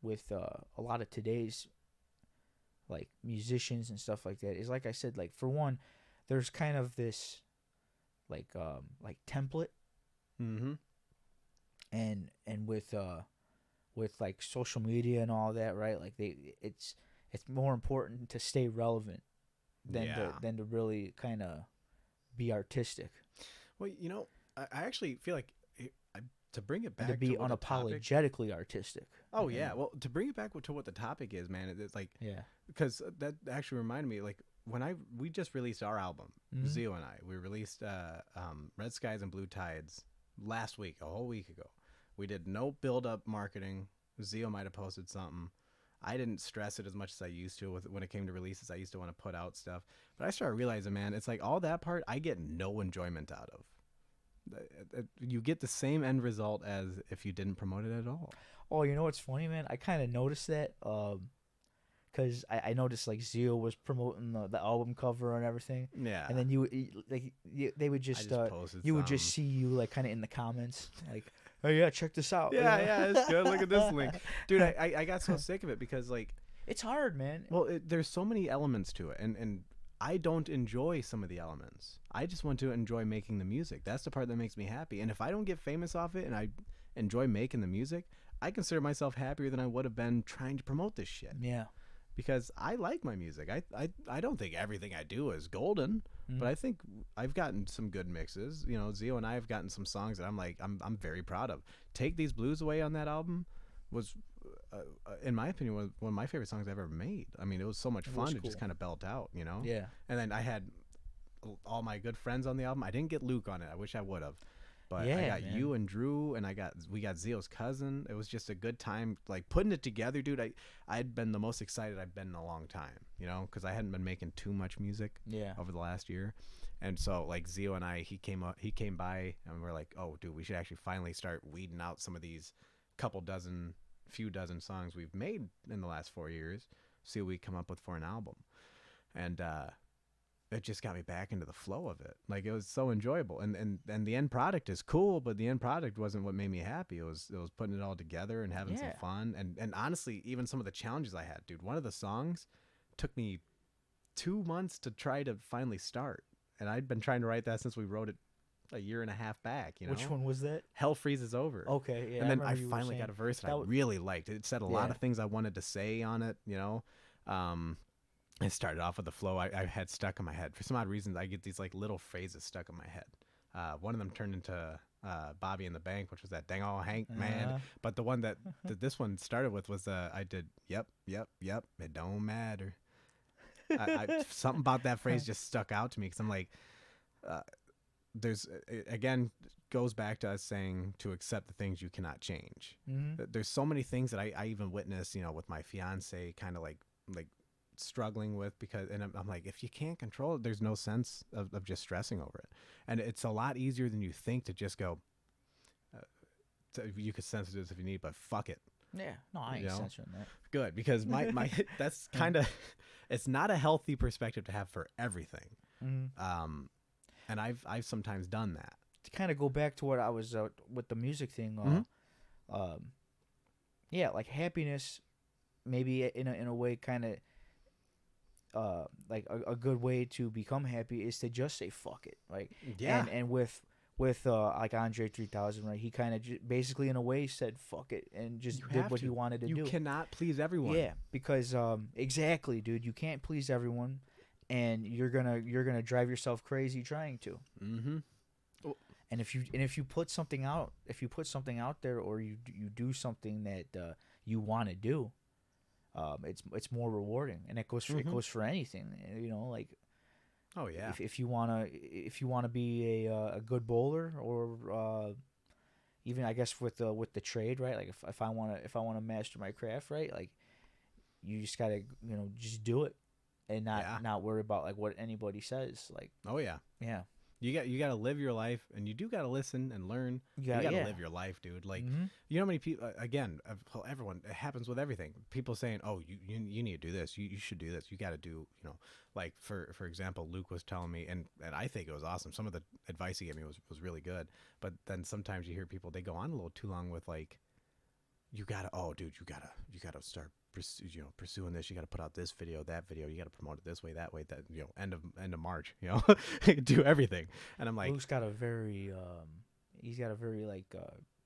with a lot of today's like musicians and stuff like that is, like I said, like for one, there's kind of this like template, Mm-hmm. and with like social media and all that, right? Like it's more important to stay relevant than to really kind of be artistic. Well, I actually feel like to bring it back And to be what the topic- unapologetically artistic. Oh yeah, well, to bring it back to what the topic is, man, it's like Yeah. because that actually reminded me, like when we just released our album, Mhm. Zio and I, we released Red Skies and Blue Tides last week, a whole week ago. We did no build-up marketing. Zio might have posted something. I didn't stress it as much as I used to when it came to releases. I used to want to put out stuff, but I started realizing, man, it's like all that part I get no enjoyment out of. You get the same end result as if you didn't promote it at all. Oh, you know what's funny, man? I kind of noticed that because I noticed like Zio was promoting the album cover and everything, Yeah, and then they would I just posted you would just some. see you like kind of in the comments like, oh yeah, check this out. you Yeah, know? yeah, it's good. Look at this link, dude. I got so sick of it because like, It's hard, man. well, there's so many elements to it, and I don't enjoy some of the elements. I just want to enjoy making the music. That's the part that makes me happy. And if I don't get famous off it, and I enjoy making the music, I consider myself happier than I would have been trying to promote this shit. Yeah. Because I like my music. I don't think everything I do is golden, But I think I've gotten some good mixes. You know, Zio and I have gotten some songs that I'm like, I'm very proud of. Take These Blues Away on that album was, in my opinion, one of my favorite songs I've ever made. I mean, it was so much fun to just kind of belt out, you know? Yeah. And then I had all my good friends on the album. I didn't get Luke on it. I wish I would have. But Yeah, I got man. you and Drew, and we got Zio's cousin. It was just a good time, like putting it together, dude. I'd been the most excited I've been in a long time, you know, because I hadn't been making too much music Yeah. over the last year, and so like Zio and I, he came by, and we're like, oh, dude, we should actually finally start weeding out some of these few dozen songs we've made in the last 4 years, see what we come up with for an album, and it just got me back into the flow of it. Like, it was so enjoyable, and the end product is cool, but the end product wasn't what made me happy. It was putting it all together and having some fun, and honestly, even some of the challenges I had, dude. One of the songs took me 2 months to try to finally start, and I'd been trying to write that since we wrote it a year and a half back. You know, Which one was that? Hell Freezes Over. Okay, yeah. And then remember I you were finally saying got a verse that that I really liked. It said a lot of things I wanted to say on it, you know. It started off with a flow I had stuck in my head. For some odd reasons, I get these like little phrases stuck in my head. One of them turned into Bobby in the Bank, which was that dang old Hank man. But the one that this one started with was I did yep, it don't matter. Something about that phrase just stuck out to me because I'm like, there's again goes back to us saying to accept the things you cannot change. There's so many things that I even witnessed, you know, with my fiance, kind of like struggling with, because and I'm like, if you can't control it, there's no sense of just stressing over it, and it's a lot easier than you think to just go, you could censor this if you need, but fuck it. Yeah, no, I ain't censoring that. Good, because my that's kind of, it's not a healthy perspective to have for everything. And I've sometimes done that. To kind of go back to what I was with the music thing, yeah, like happiness, maybe in a way, kind of like a good way to become happy is to just say fuck it, like and with like Andre 3000, right? He kind of basically in a way said fuck it and just did what he wanted to do. You cannot please everyone. Yeah, because exactly, dude, you can't please everyone, and you're gonna drive yourself crazy trying to. And if you put something out, there, or you do something that you want to do, it's more rewarding, and it goes for anything, you know, like. Oh yeah. If you wanna be a good bowler, or even I guess with the trade, right? Like if I wanna master my craft, right? Like you just gotta just do it, and not worry about like what anybody says. Like oh yeah. Yeah. You got to live your life, and you do got to listen and learn. You got to live your life, dude. Like, you know how many people, again, everyone, it happens with everything. People saying, oh, you need to do this. You should do this. You got to do, you know, like for example, Luke was telling me, and I think it was awesome. Some of the advice he gave me was really good. But then sometimes you hear people, they go on a little too long with like, you got to start pursuing this. You got to put out this video, that video. You got to promote it this way, that way. That end of March. Do everything. And I'm like, Luke's got a very like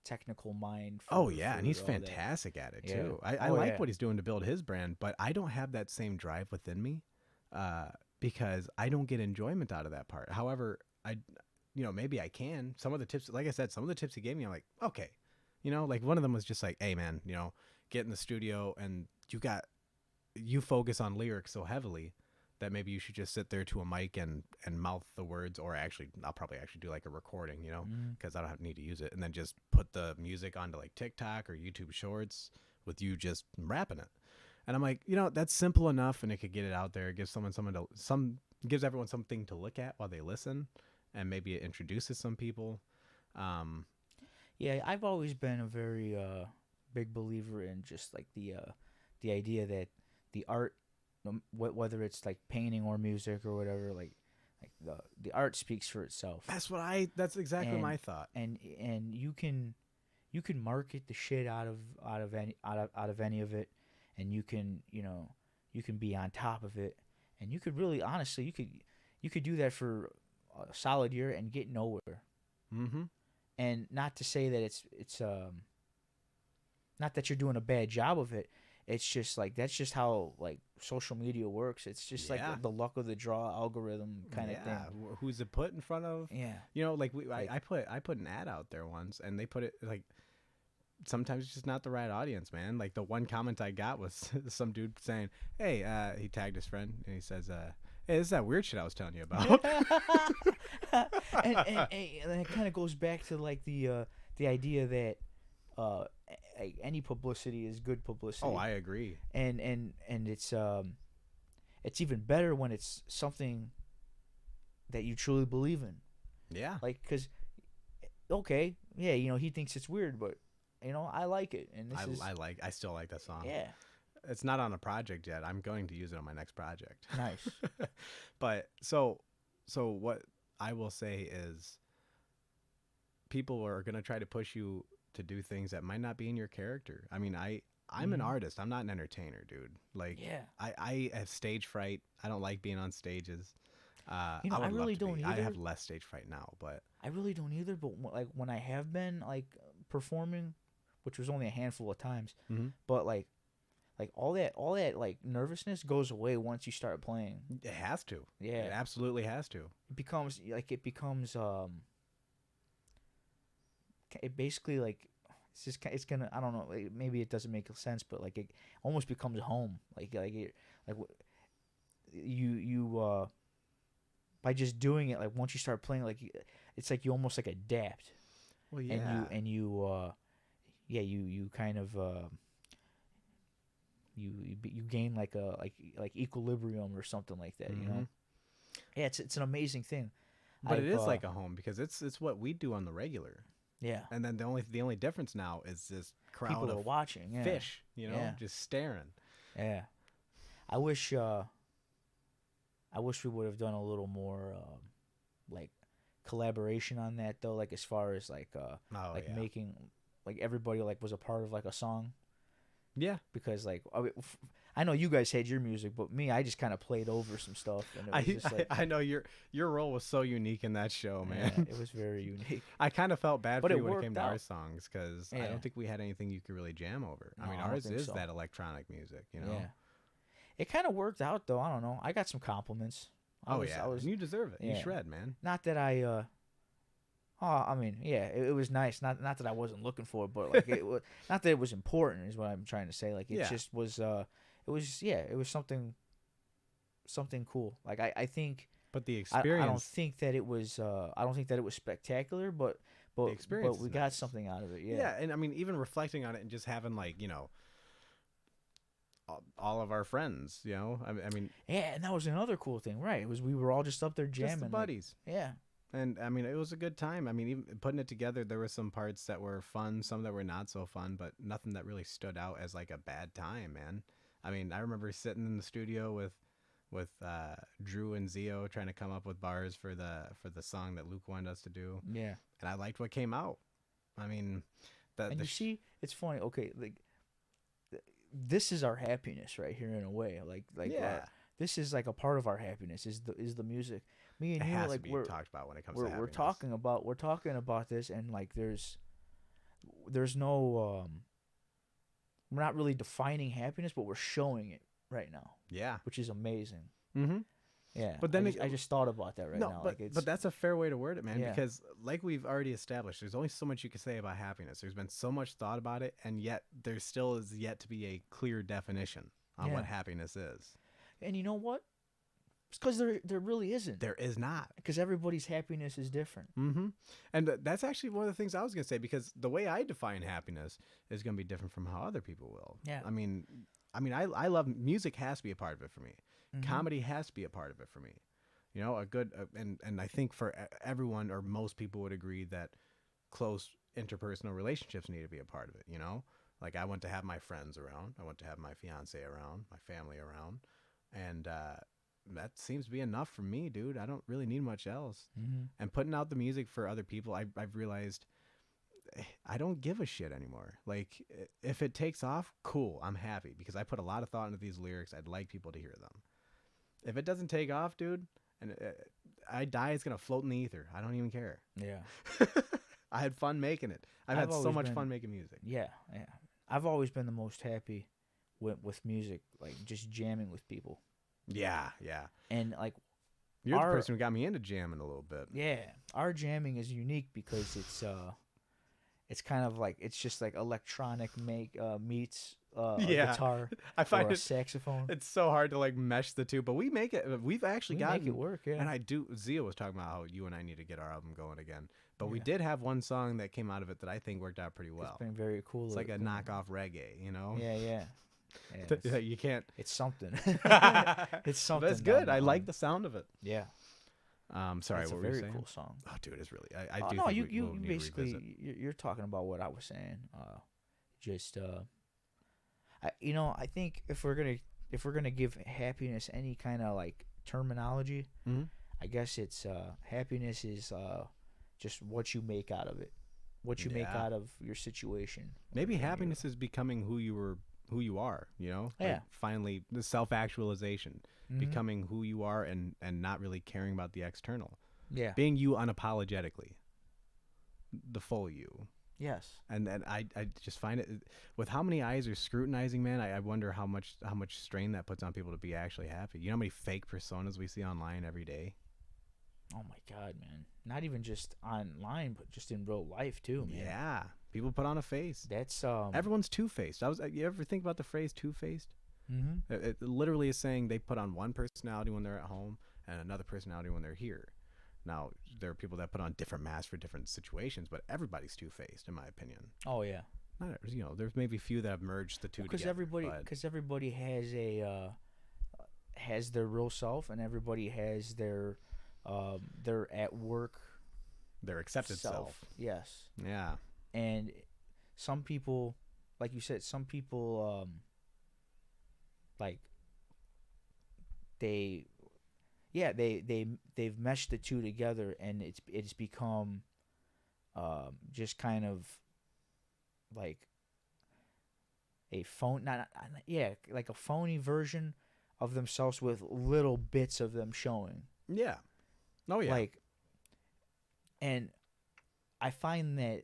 technical mind. And he's fantastic at it too. I like what he's doing to build his brand, but I don't have that same drive within me, because I don't get enjoyment out of that part. However, maybe I can. Some of the tips, like I said, some of the tips he gave me, I'm like, okay. Like one of them was just like, hey man, get in the studio and you focus on lyrics so heavily that maybe you should just sit there to a mic and mouth the words, or I'll probably do like a recording, because I don't need to use it, and then just put the music onto like TikTok or YouTube Shorts with you just rapping it. And I'm like, that's simple enough, and it could get it out there. It gives gives everyone something to look at while they listen, and maybe it introduces some people. Yeah, I've always been a very big believer in just like the idea that the art, whether it's like painting or music or whatever, like the art speaks for itself. That's exactly my thought. And you can market the shit out of any of it, and you can be on top of it, and you could really honestly you could do that for a solid year and get nowhere. And not to say that it's not that you're doing a bad job of it. it's just like that's just how like social media works. It's just like Yeah. the luck of the draw algorithm kind of thing. Who's it put in front of? Yeah. You know, like Like- I put an ad out there once, and they put it like sometimes it's just not the right audience, man. Like the one comment I got was some dude saying, "Hey," he tagged his friend, and he says, "Hey, this is that weird shit I was telling you about." and it kind of goes back to like the idea that any publicity is good publicity. Oh, I agree. and it's even better when it's something that you truly believe in. Yeah. Like, because okay, yeah, you know, he thinks it's weird, but you know, I like it, and this is I still like that song. yeah, It's not on a project yet. I'm going to use it on my next project. nice. But so what I will say is people are going to try to push you to do things that might not be in your character. I mean, I'm an Mhm. artist. I'm not an entertainer, dude. Like Yeah. I have stage fright. I don't like being on stages. You know, I I would really love to don't be. I either. have less stage fright now, but I really don't either, but like when I have been like performing, which was only a handful of times, Mhm. but like all that like nervousness goes away once you start playing. it has to. Yeah. It absolutely has to. It becomes it basically like it's gonna, I don't know, like, maybe it doesn't make sense, but like it almost becomes home. You by just doing it, like once you start playing, like it's like you almost like adapt. Well, yeah. You kind of you gain like a like equilibrium or something like that, you know. Mhm. Yeah, it's an amazing thing. But it I've, is like a home because it's what we do on the regular. yeah, And then the only difference now is this crowd people are of watching. Yeah. fish, you know, Yeah. just staring. Yeah, I wish we would have done a little more like collaboration on that though. Like as far as like Oh yeah. making like everybody like was a part of like a song, Yeah. because like I know you guys had your music, but me, I just kind of played over some stuff, and it was just like I know your role was so unique in that show, man. yeah, it was very unique. I kind of felt bad But for it you when it worked came to our out. songs because I Yeah. don't think we had anything you could really jam over. I No, mean, I don't ours think is so. that electronic music, you know. Yeah, it kind of worked out though. I don't know. I got some compliments. I was, and you deserve it. You yeah. shred, man. Not that I I mean, yeah, it was nice. Not that I wasn't looking for it, but like it was not that it was important is what I'm trying to say. Like it Yeah. just was it was something cool. Like I think But the I experience, don't think that it was spectacular, but experience we is got nice. something out of it. yeah. Yeah. And I mean, even reflecting on it and just having like, you know, all of our friends, you know. I mean, Yeah, and that was another cool thing, right? It was we were all just up there jamming. just the like- buddies. yeah. And I mean, it was a good time. I mean, even putting it together, there were some parts that were fun, some that were not so fun, but nothing that really stood out as like a bad time, man. I mean, I remember sitting in the studio with Drew and Zio trying to come up with bars for the song that Luke wanted us to do, Yeah. and I liked what came out. I mean, And you see, it's funny. Okay, like this is our happiness right here in a way. Like yeah, this is like a part of our happiness is the music. Me it and you, has like to be we're talked about when it comes we're to we're happiness. talking about this, and like there's no we're not really defining happiness, but we're showing it right now, Yeah. which is amazing. Mm-hmm. Yeah, But then I just thought about that right no, now. but, Like but that's a fair way to word it, man, Yeah. because like we've already established, there's only so much you can say about happiness. There's been so much thought about it, and yet there still is yet to be a clear definition on Yeah. what happiness is. and you know what? It's because there really isn't. There is not. Because everybody's happiness is different. Mm-hmm. And that's actually one of the things I was going to say, because the way I define happiness is going to be different from how other people will. Yeah. I mean, I love music has to be a part of it for me. Mhm. Comedy has to be a part of it for me. You know, a good and I think for everyone or most people would agree that close interpersonal relationships need to be a part of it. You know, like I want to have my friends around, I want to have my fiance around, my family around, and that seems to be enough for me, dude. I don't really need much else. Mhm. And putting out the music for other people, I've realized I don't give a shit anymore. Like, if it takes off, cool, I'm happy, because I put a lot of thought into these lyrics. I'd like people to hear them. If it doesn't take off, dude, and I die, it's gonna float in the ether. I don't even care. Yeah. I had fun making it. I've I've had so always much been- fun making music. Yeah. I've always been the most happy with music, like just jamming with people. Yeah, yeah. And like You're the our person who got me into jamming a little bit. yeah, our jamming is unique because it's kind of like it's just like electronic meets a Yeah, guitar I or find a it saxophone. it's so hard to like mesh the two, but we make it. We've actually We gotten make it work, yeah. and I do. Zia was talking about how you and I need to get our album going again, but we Yeah. did have one song that came out of it that I think worked out pretty It's well. been very cool. It's like a knockoff reggae, you know? Yeah, yeah. Yeah, That you can't. it's something. It's It's something. That's good. down I the like line. the sound of it. Yeah, Sorry, it's what a were you very saying? cool song. Oh, dude, it's really. I Oh do no, think you we'll you need to basically revisit. you're talking about what I was saying. Just I think if we're gonna give happiness any kind of like terminology, Mhm. I guess it's happiness is just what you make out of it, what you make Yeah. out of your situation. Maybe Like, when happiness is becoming who you are. You know, Yeah. Like, finally, the self-actualization, Mhm. becoming who you are, and not really caring about the external, Yeah. being you unapologetically, the full you. Yes. And I just find it with how many eyes are scrutinizing, man. I wonder how much strain that puts on people to be actually happy. You know how many fake personas we see online every day? Oh my God, man! Not even just online, but just in real life too, man. Yeah, people put on a face. That's Everyone's two-faced. You ever think about the phrase two-faced? Mm-hmm. It literally is saying they put on one personality when they're at home and another personality when they're here. Now, there are people that put on different masks for different situations, but everybody's two-faced, in my opinion. Oh yeah. Not, there's maybe a few that have merged the two Because together. but everybody has their real self, and everybody has their at work their accepted self. Yes, Yeah. and some people, like you said, some people like they they've meshed the two together, and it's become just kind of like a phone not yeah like a phony version of themselves with little bits of them showing. Yeah. Oh yeah. Like, and I find that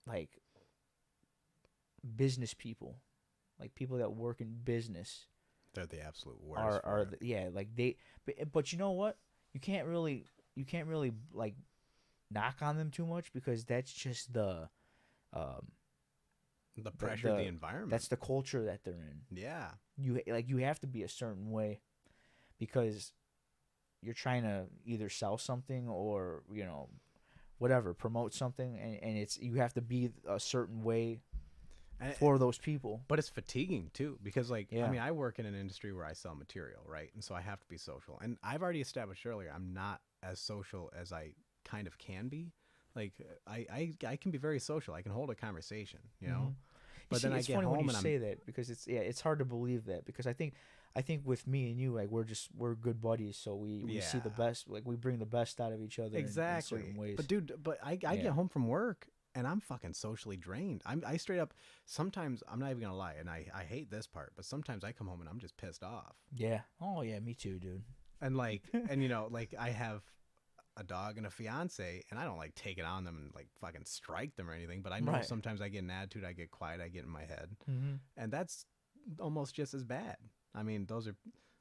like business people, like people that work in business, they're the absolute worst. like but you know what? You can't really like knock on them too much, because that's just the pressure of the environment. that's the culture that they're in. Yeah. You have to be a certain way, because you're trying to either sell something or whatever, promote something, and it's you have to be a certain way for those people. But it's fatiguing too, because I Yeah. mean, I work in an industry where I sell material, right? And so I have to be social. And I've already established earlier I'm not as social as I kind of can be. Like I can be very social. I can hold a conversation, you know. Mhm. But then I it's get funny home when you and say that, because it's hard to believe that, because I think with me and you, like we're good buddies, so we see the Yeah. best, like we bring the best out of each other in certain ways. But dude, I get home from work and I'm fucking socially drained. I straight up sometimes, I'm not even gonna lie, and I hate this part, but sometimes I come home and I'm just pissed off. Yeah. Oh yeah, me too, dude. And like I have a dog and a fiance, and I don't like take it on them and like fucking strike them or anything, but I know Right. sometimes I get an attitude, I get quiet, I get in my head, Mm-hmm. and that's almost just as bad. I mean, those are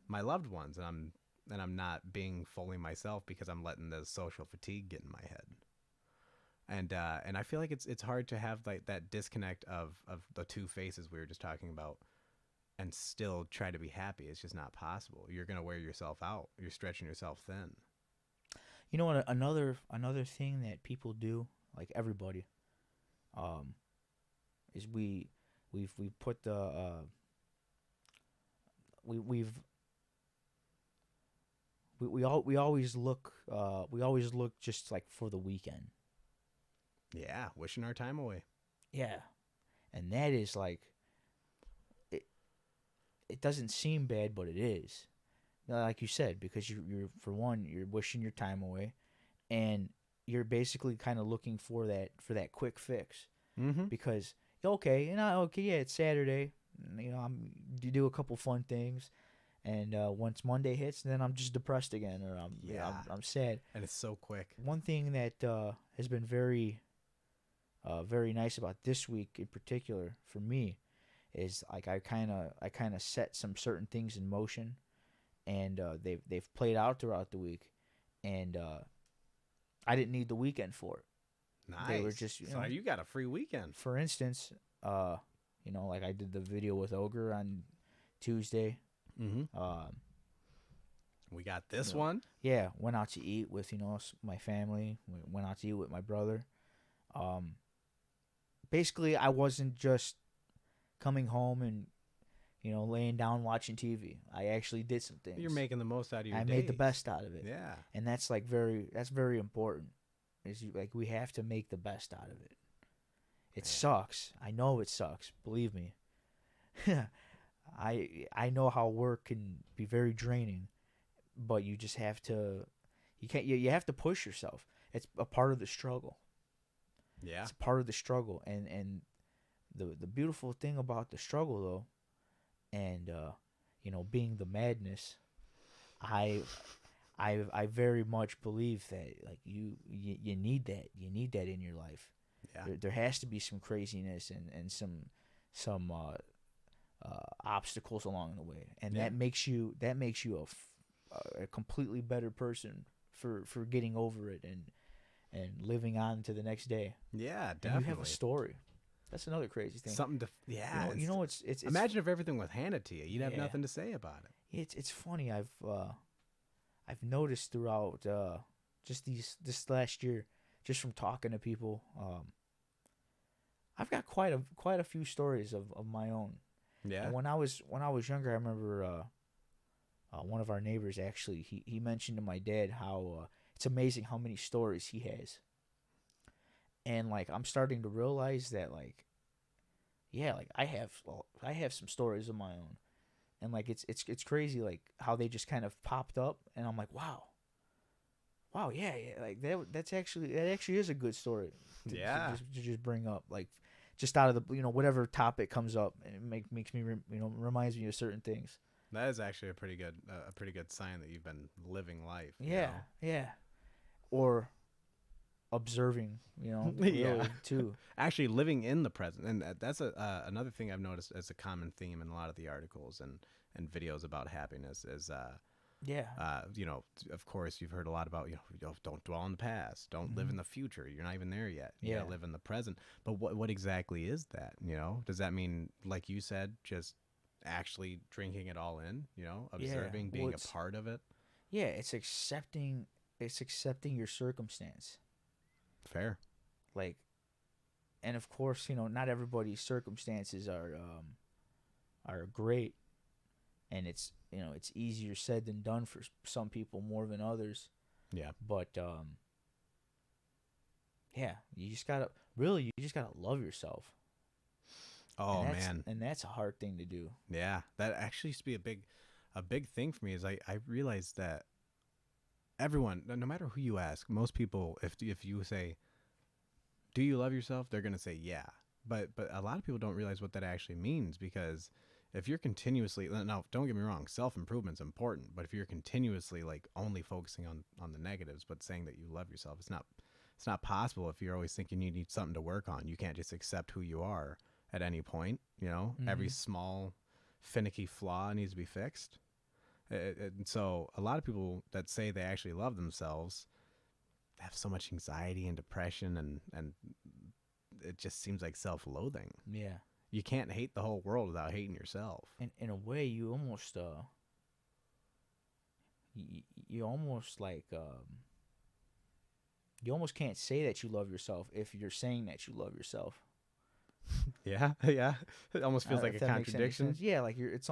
my loved ones, and I'm not being fully myself because I'm letting the social fatigue get in my head. And I feel like it's hard to have like that disconnect of the two faces we were just talking about, and still try to be happy. It's just not possible. You're gonna wear yourself out. You're stretching yourself thin. You know what? Another thing that people do, like everybody, is we've put the we always look just like for the weekend. Yeah, wishing our time away. Yeah, and that is like it doesn't seem bad, but it is. Like you said, because you're for one, you're wishing your time away, and you're basically kind of looking for that quick fix. Mm-hmm. Because yeah, it's Saturday, you do a couple fun things, and once Monday hits, then I'm just depressed again, or I'm sad. And it's so quick. One thing that has been very nice about this week in particular for me is like I kind of set some certain things in motion, and they've played out throughout the week, and I didn't need the weekend for it. Nice. They were just, so you got a free weekend. For instance, like I did the video with Ogre on Tuesday. Mm-hmm. We got this you know, one. Yeah, went out to eat with my family. We went out to eat with my brother. Basically, I wasn't just coming home and laying down watching TV. I actually did some things. You're making the most out of your I days. made the best out of it. Yeah. And that's very important. We have to make the best out of it. It sucks. I know it sucks. Believe me. I know how work can be very draining, but you just have to. You have to push yourself. It's a part of the struggle. Yeah. It's a part of the struggle, and the beautiful thing about the struggle though, and being the madness, I very much believe that like you need that. You need that in your life. Yeah. There has to be some craziness and some obstacles along the way, and that makes you a completely better person for getting over it and living on to the next day. Yeah, definitely. And you have a story. That's another crazy thing. Something to it's imagine if everything was handed to you, you'd have nothing to say about it. It's funny. I've noticed throughout just this last year, just from talking to people, I've got quite a few stories of my own. Yeah. And when I was younger, I remember one of our neighbors actually he mentioned to my dad how it's amazing how many stories he has. And like I'm starting to realize that like I have some stories of my own. And like it's crazy like how they just kind of popped up, and I'm like, wow, yeah, like that actually is a good story. To just bring up, like, just out of the whatever topic comes up, and it makes me reminds me of certain things. That is actually a pretty good sign that you've been living life. Yeah, or observing, really, too. Actually living in the present, and that's another thing I've noticed as a common theme in a lot of the articles and videos about happiness is of course you've heard a lot about don't dwell on the past, don't live in the future, you're not even there yet, you gotta live in the present. But what exactly is that? Does that mean, like you said, just actually drinking it all in, observing, being a part of it? It's accepting your circumstance. Fair. Like, and of course, not everybody's circumstances are great, and it's easier said than done for some people more than others. Yeah. But you just gotta love yourself. Oh, man. And that's a hard thing to do. Yeah, that actually used to be a big thing for me. Is I realized that everyone, no matter who you ask, most people, if you say, do you love yourself? They're going to say, yeah. But a lot of people don't realize what that actually means, because if you're continuously, now don't get me wrong, self-improvement's important, but if you're continuously like only focusing on the negatives, but saying that you love yourself, it's not possible. If you're always thinking you need something to work on, you can't just accept who you are at any point. Every small finicky flaw needs to be fixed. And so a lot of people that say they actually love themselves have so much anxiety and depression, and it just seems like self-loathing. Yeah. You can't hate the whole world without hating yourself. And in a way, you almost you almost can't say that you love yourself if you're saying that you love yourself. Yeah. It almost feels like a contradiction. Yeah, like it's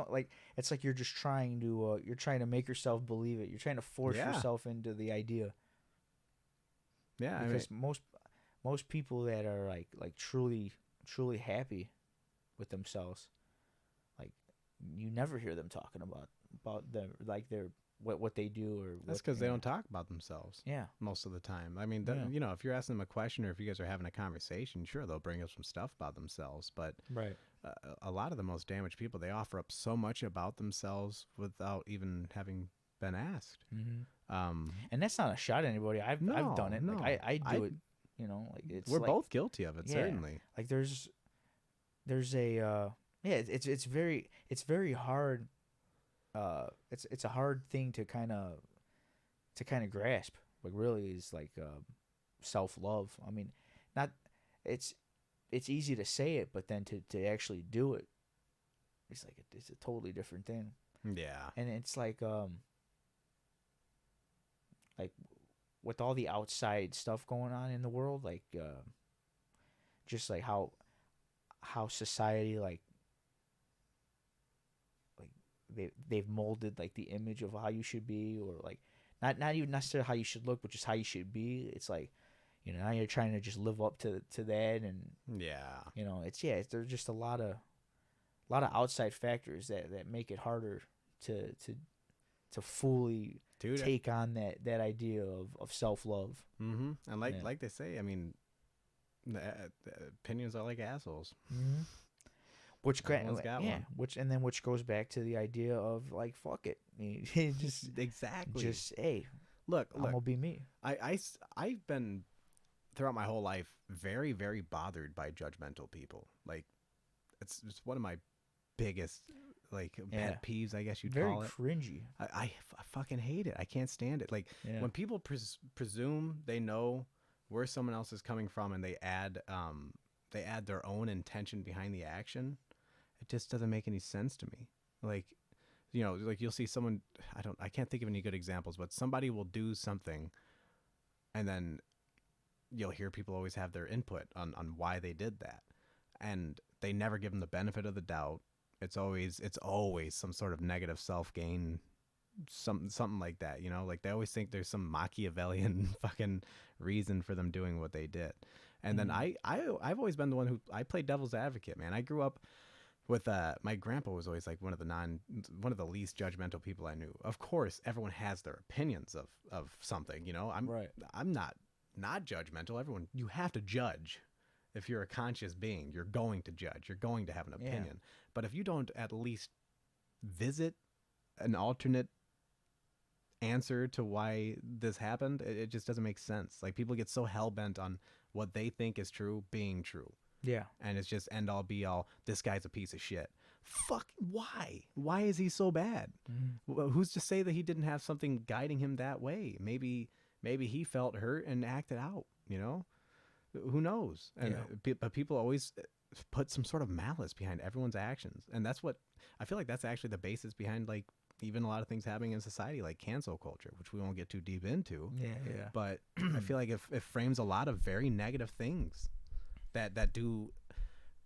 like you're just trying to make yourself believe it. You're trying to force yourself into the idea. Yeah, because most people that are like truly happy with themselves, like, you never hear them talking about them, like their what they do, or that's because they don't talk about themselves. Yeah, most of the time. I mean, if you're asking them a question, or if you guys are having a conversation, sure, they'll bring up some stuff about themselves. But right, a lot of the most damaged people, they offer up so much about themselves without even having been asked. Mm-hmm. And that's not a shot at anybody. I've done it. No. Like I do it. Like it's we're both guilty of it. Certainly. Like there's a yeah, it's very hard. It's a hard thing to kind of grasp. Like really is like self love. I mean, not it's it's easy to say it, but then to actually do it, it's like it's a totally different thing. Yeah. And it's like with all the outside stuff going on in the world, like just like how society like they've molded like the image of how you should be, or like not even necessarily how you should look, but just how you should be. It's like, now you're trying to just live up to that, and Yeah. there's just a lot of outside factors that make it harder to fully Dude. take on that idea of self love. Mm-hmm. And Yeah. like they say, I mean, the opinions are like assholes. Mm-hmm. Which Everyone's got one. which goes back to the idea of like fuck it, just Exactly. just hey, look. I'm gonna be me. I've been throughout my whole life very, very bothered by judgmental people. Like, it's one of my biggest like Yeah. pet peeves, I guess you'd Very call it. cringy. I fucking hate it. I can't stand it. Like Yeah. when people presume they know where someone else is coming from, and they add their own intention behind the action. It just doesn't make any sense to me. Like, like you'll see someone, I can't think of any good examples, but somebody will do something, and then you'll hear people always have their input on why they did that, and they never give them the benefit of the doubt. It's always some sort of negative self gain, something like that. Like they always think there's some Machiavellian fucking reason for them doing what they did. And then I've always been the one I played devil's advocate, man. I grew up with my grandpa was always like one of the least judgmental people I knew. Of course, everyone has their opinions of something, Right. I'm not judgmental. Everyone, you have to judge. If you're a conscious being, you're going to judge. You're going to have an opinion. But if you don't at least visit an alternate answer to why this happened, it just doesn't make sense. Like people get so hell-bent on what they think is true being true. Yeah. And it's just end all be all, this guy's a piece of shit. Fuck, why? Why is he so bad? Mm-hmm. Who's to say that he didn't have something guiding him that way? Maybe he felt hurt and acted out, Who knows? And but people always put some sort of malice behind everyone's actions. And that's what I feel like that's actually the basis behind like even a lot of things happening in society, like cancel culture, which we won't get too deep into. Yeah. But I feel like it frames a lot of very negative things that do,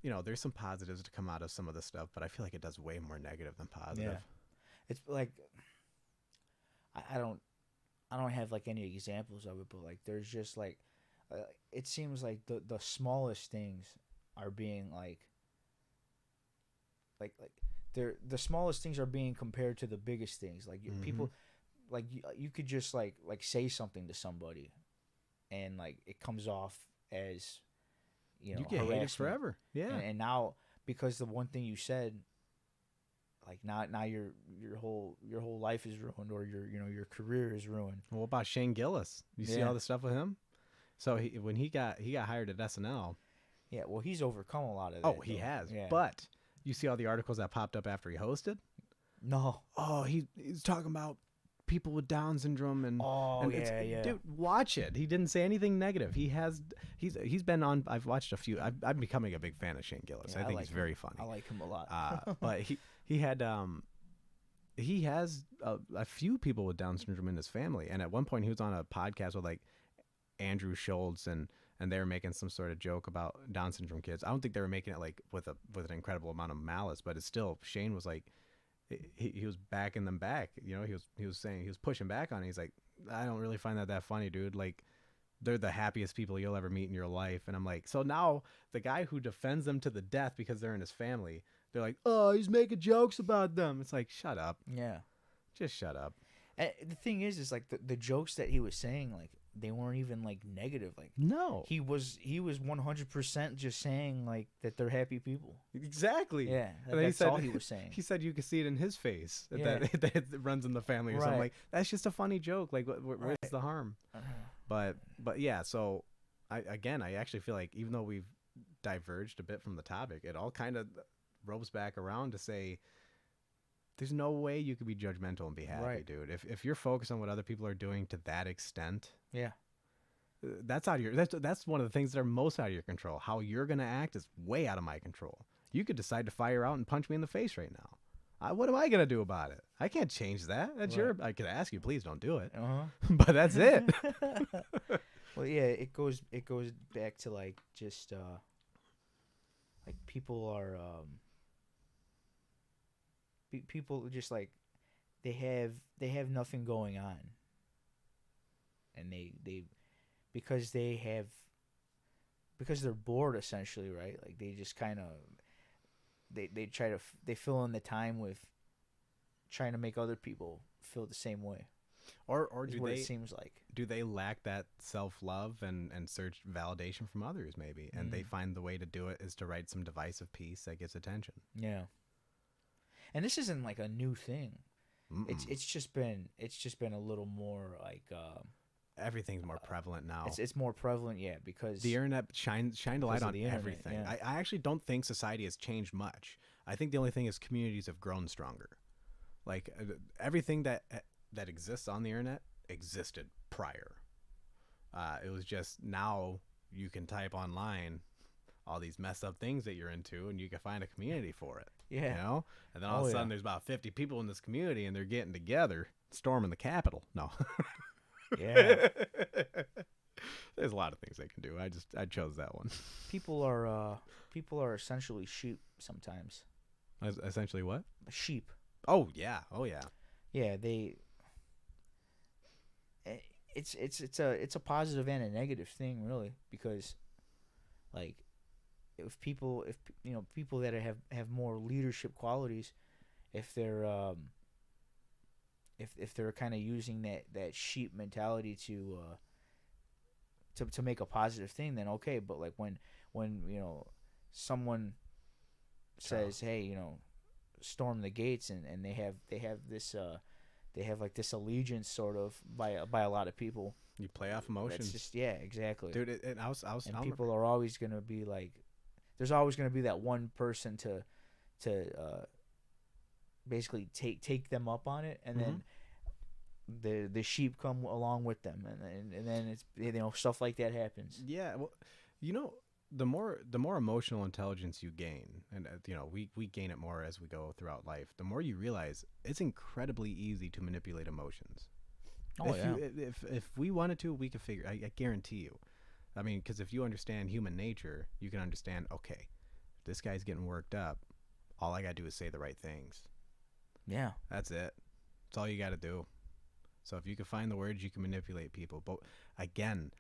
there's some positives to come out of some of this stuff, but I feel like it does way more negative than positive. Yeah. It's like I don't have like any examples of it, but like there's just like it seems like the smallest things are being like they're the smallest things are being compared to the biggest things. Like people, like you could just like say something to somebody, and like it comes off as you get hated forever. Yeah. And now because the one thing you said, like now your whole life is ruined, or your career is ruined. What about Shane Gillis? You see all the stuff with him? So when he got hired at SNL. Yeah, well, he's overcome a lot of that. Oh, he has. Yeah. But you see all the articles that popped up after he hosted? No. Oh, he's talking about people with Down syndrome and yeah. Dude, watch it. He didn't say anything negative. He's been on. I've watched a few. I'm becoming a big fan of Shane Gillis. Yeah, I think like he's very funny. I like him a lot. But he has a few people with Down syndrome in his family, and at one point he was on a podcast with like Andrew Schultz, and they were making some sort of joke about Down syndrome kids. I don't think they were making it like with an incredible amount of malice, but it's still, Shane was like, he was backing them back. He was saying, he was pushing back on it. He's like, I don't really find that funny, dude. Like, they're the happiest people you'll ever meet in your life. And I'm like, so now the guy who defends them to the death because they're in his family, they're like, oh, he's making jokes about them. It's like, shut up. Yeah. Just shut up. And the thing is like the jokes that he was saying, like, they weren't even like negative. Like, no, he was 100% just saying like that they're happy people. Exactly. Yeah, that's all he was saying. He said you could see it in his face that it runs in the family or something. Like, that's just a funny joke. Like, where's the harm? But yeah. So I actually feel like even though we've diverged a bit from the topic, it all kind of ropes back around to say, there's no way you could be judgmental and be happy, Right. dude. If you're focused on what other people are doing to that extent, Yeah. that's out of your that's one of the things that are most out of your control. How you're gonna act is way out of my control. You could decide to fire out and punch me in the face right now. What am I gonna do about it? I can't change that. That's Right. I could ask you, please don't do it, Uh-huh. but that's it. Well, yeah, it goes back to like just like people are people just like they have nothing going on, and they because they're bored essentially, right? Like they just kind of they try to they fill in the time with trying to make other people feel the same way. Or Is do what they it seems like. do they lack that self-love and search validation from others maybe, and they find the way to do it is to write some divisive piece that gets attention. Yeah. And this isn't like a new thing. It's just been a little more like Everything's more prevalent now. it's more prevalent, yeah, because The internet shined a light because of on the internet, everything. yeah. I actually don't think society has changed much. I think the only thing is communities have grown stronger. Like everything that exists on the internet existed prior. It was just now you can type online all these messed up things that you're into, and you can find a community for it. Yeah. You know, and then all Oh, of a yeah. sudden there's about 50 people in this community, and they're getting together, storming the Capitol. No. yeah, There's a lot of things they can do. I chose that one. people are essentially sheep sometimes. Essentially what? Sheep. Oh yeah. Oh yeah. Yeah, it's a positive and a negative thing really, because like if people people that have more leadership qualities, if they're if they're kind of using that sheep mentality to make a positive thing, then okay. But like when someone says, hey, storm the gates, and they have this they have like this allegiance sort of by a lot of people. You play off emotions. That's just, yeah, exactly. Dude, and I was And people are always going to be like, there's always going to be that one person to basically take them up on it, and then the sheep come along with them, and then it's stuff like that happens. Yeah, well, the more emotional intelligence you gain, and we gain it more as we go throughout life, the more you realize it's incredibly easy to manipulate emotions. Oh, yeah. If we wanted to, we could figure. I guarantee you. I mean, because if you understand human nature, you can understand. Okay, this guy's getting worked up. All I gotta do is say the right things. Yeah. That's it. That's all you gotta do. So if you can find the words, you can manipulate people. But again,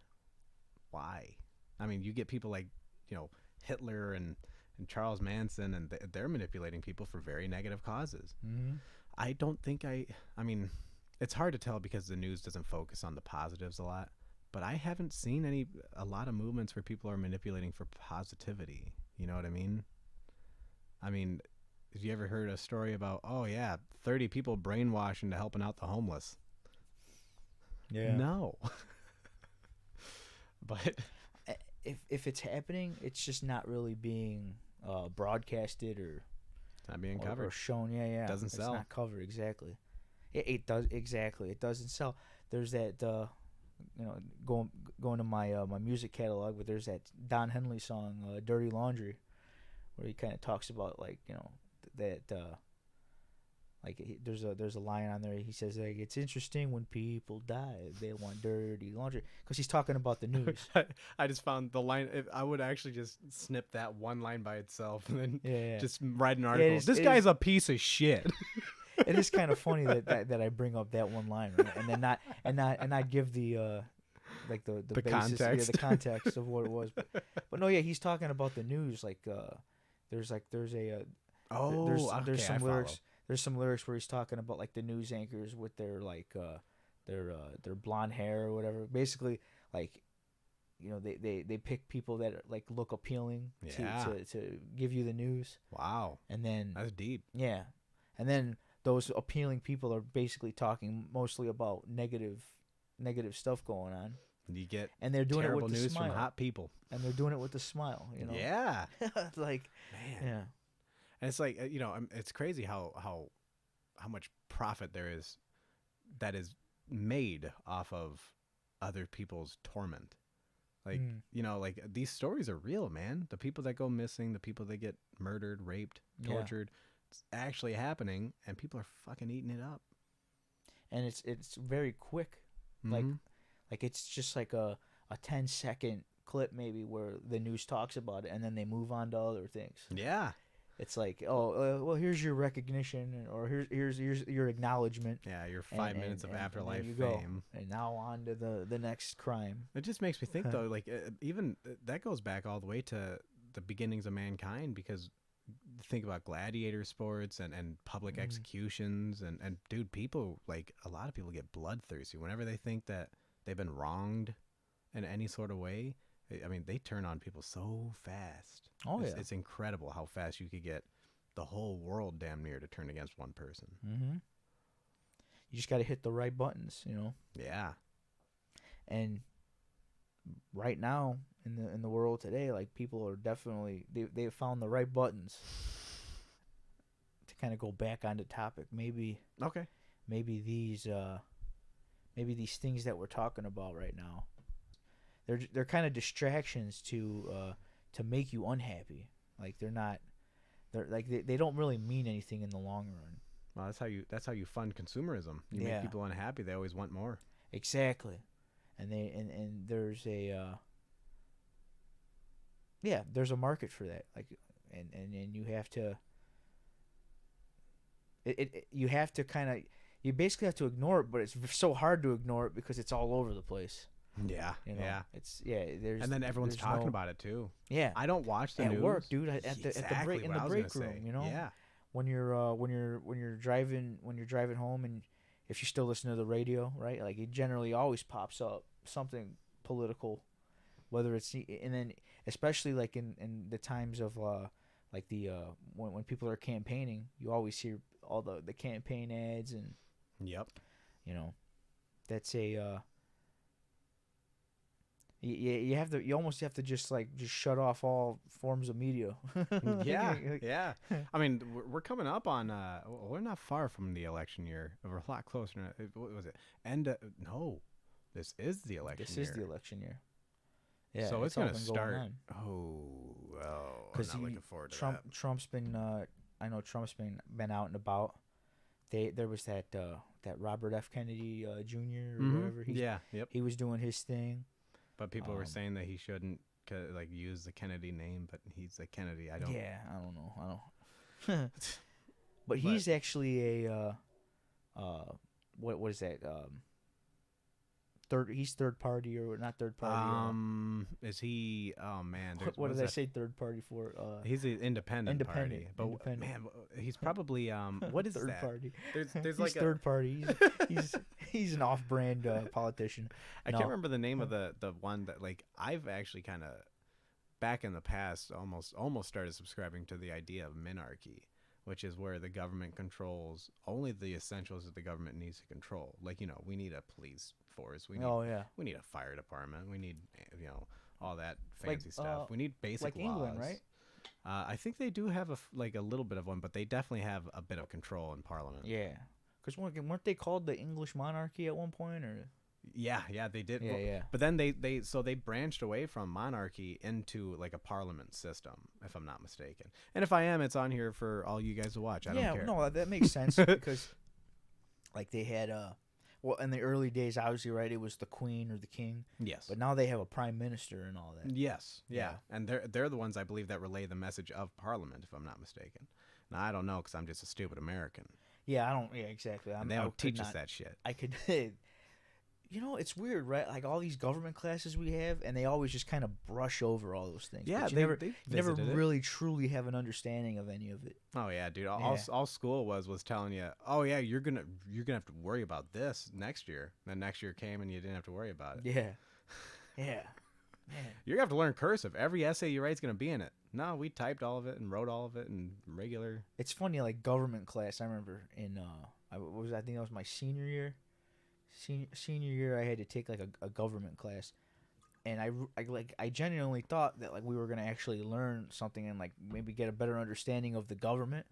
why? I mean, you get people like Hitler and Charles Manson, and they're manipulating people for very negative causes. Mm-hmm. I don't think I mean, it's hard to tell because the news doesn't focus on the positives a lot, but I haven't seen a lot of movements where people are manipulating for positivity. You know what I mean? I mean, have you ever heard a story about, 30 people brainwashed into helping out the homeless? Yeah. No. But if it's happening, it's just not really being broadcasted or it's not being or covered. shown. Yeah. Doesn't it's sell. not covered, exactly. It does, exactly. It doesn't sell. There's that going to my my music catalog, but there's that Don Henley song, "Dirty Laundry," where he kind of talks about like that there's a line on there. He says like, it's interesting when people die, they want dirty laundry, because he's talking about the news. I just found the line. I would actually just snip that one line by itself and then Yeah. just write an article. is- This it guy's is- a piece of shit. It is kind of funny that I bring up that one line, right? and then not give the like the basis, context. the context of what it was. But no, yeah, he's talking about the news. Like there's a there's some lyrics. There's some lyrics where he's talking about like the news anchors with their like their blonde hair or whatever. Basically, like they pick people that like look appealing to give you the news. Wow, And then that's deep. yeah, and then those appealing people are basically talking mostly about negative stuff going on, You get and they're doing it terrible with the news smile. from hot people. And they're doing it with a smile. Yeah, Like man. yeah. And it's like it's crazy how much profit there is that is made off of other people's torment. Like, Mm. like these stories are real, man. The people that go missing, the people that get murdered, raped, Yeah. tortured, it's actually happening, and people are fucking eating it up. And it's very quick. Like Mhm. like it's just like a 10-second clip maybe where the news talks about it and then they move on to other things. Yeah. It's like, oh, well, here's your recognition, or here's your acknowledgement. Yeah, your And, 5 minutes of and there afterlife you go. fame. And now on to the next crime. It just makes me think, though, like, even that goes back all the way to the beginnings of mankind, because think about gladiator sports and public Mm. executions. And, dude, people, like, a lot of people get bloodthirsty whenever they think that they've been wronged in any sort of way. I mean, they turn on people so fast. Oh, yeah. It's incredible how fast you could get the whole world damn near to turn against one person. Mm-hmm. You just got to hit the right buttons, Yeah. And right now in the world today, like, people are definitely they've found the right buttons. To kind of go back on the topic, maybe Okay. maybe these things that we're talking about right now, they're kind of distractions to make you unhappy. Like, they don't really mean anything in the long run. Well, that's how you fund consumerism. You Yeah. make people unhappy. They always want more. Exactly. And there's there's a market for that. Like, and you have to you have to kind of, you basically have to ignore it, but it's so hard to ignore it because it's all over the place. Yeah. Yeah. It's there's And then everyone's there's talking no- about it too. Yeah. I don't watch the At news. work, dude. At the break, in Exactly the what I was break gonna room, say. Yeah. when you're driving home, and if you still listen to the radio, right? Like, it generally always pops up something political, whether it's, and then especially like in the times of like the when people are campaigning, you always hear all the campaign ads, and Yep. that's a you almost have to just shut off all forms of media. Yeah. Like, Yeah. I mean, we're coming up on. We're not far from the election year. We're a lot closer. What was it? No, this is the election. This year. is the election year. Yeah, So it's all gonna been start. going on. Oh, I'm 'Cause not looking forward to Trump that. Trump's been I know Trump's been out and about. There was that Robert F. Kennedy Jr. or Mhm. whatever. Yeah. Yep. He was doing his thing. But people were Um, saying that he shouldn't use the Kennedy name, but he's a Kennedy. I don't. Yeah, I don't know. But he's actually a what is that? He's third party, or not third party. Is he? Oh man. What is did I that? say? Third party for? He's an independent party. But independent. man, he's probably what is third that? party? There's He's like third party. He's an off-brand politician. I No. can't remember the name of the one that, like, I've actually kind of back in the past almost started subscribing to the idea of minarchy, which is where the government controls only the essentials that the government needs to control. Like, we need a police force. We need Oh yeah, we need a fire department. We need all that Like, fancy stuff. We need basic like England, laws. right? I think they do have a little bit of one, but they definitely have a bit of control in Parliament. Yeah, because weren't they called the English monarchy at one point, or? Yeah, they did. Yeah, yeah. But then they branched away from monarchy into like a parliament system, if I'm not mistaken. And if I am, it's on here for all you guys to watch. I don't care. No, that makes sense because, like, they had well, in the early days, obviously, right, it was the queen or the king, Yes. but now they have a prime minister and all that. Yes. Yeah. Yeah. And they're the ones, I believe, that relay the message of parliament, if I'm not mistaken. Now, I don't know, because I'm just a stupid American. Yeah, I don't. Yeah, exactly. And they don't teach us that shit. I could. It's weird, right? Like, all these government classes we have, and they always just kind of brush over all those things. Yeah, but you they never visited it. really truly have an understanding of any of it. Oh yeah, dude. Yeah. All school was telling you, oh yeah, you're gonna have to worry about this next year. Then next year came and you didn't have to worry about it. Yeah, yeah, man. You're gonna have to learn cursive. Every essay you write is gonna be in it. No, we typed all of it and wrote all of it in regular. It's funny, like, government class. I remember in I think that was my senior year. Senior year, I had to take like a government class, and I genuinely thought that like we were gonna actually learn something and like maybe get a better understanding of the government,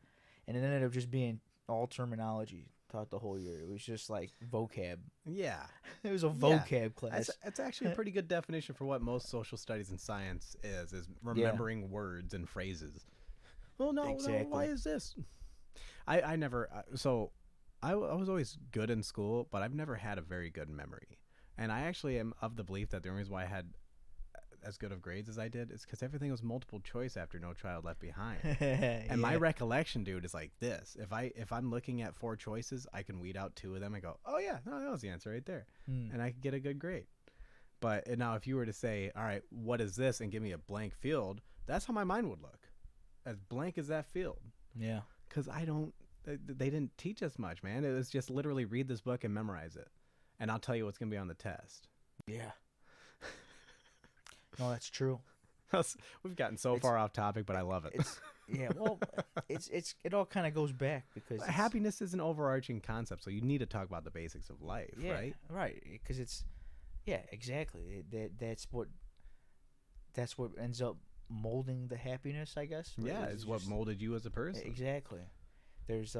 and it ended up just being all terminology taught the whole year. It was just like vocab. Yeah. It was a Yeah. vocab class. It's actually a pretty good definition for what most social studies and science is remembering words and phrases. Well, no, Exactly. why is this? I never, so I was always good in school, but I've never had a very good memory. And I actually am of the belief that the only reason why I had as good of grades as I did is because everything was multiple choice after No Child Left Behind. And my recollection, dude, is like this. If I'm looking at 4 choices, I can weed out 2 of them and go, oh yeah, no, that was the answer right there. And I could get a good grade. But now if you were to say, all right, what is this? And give me a blank field, that's how my mind would look. As blank as that field. Yeah. Because they didn't teach us much, man. It was just literally read this book and memorize it. And I'll tell you what's going to be on the test. Yeah. No, that's true. We've gotten so far off topic, but I love it. Yeah, well, it all kind of goes back because happiness is an overarching concept, so you need to talk about the basics of life, right? Right, because exactly. That's what ends up molding the happiness, I guess. Right? Yeah, it's what molded you as a person. Exactly. There's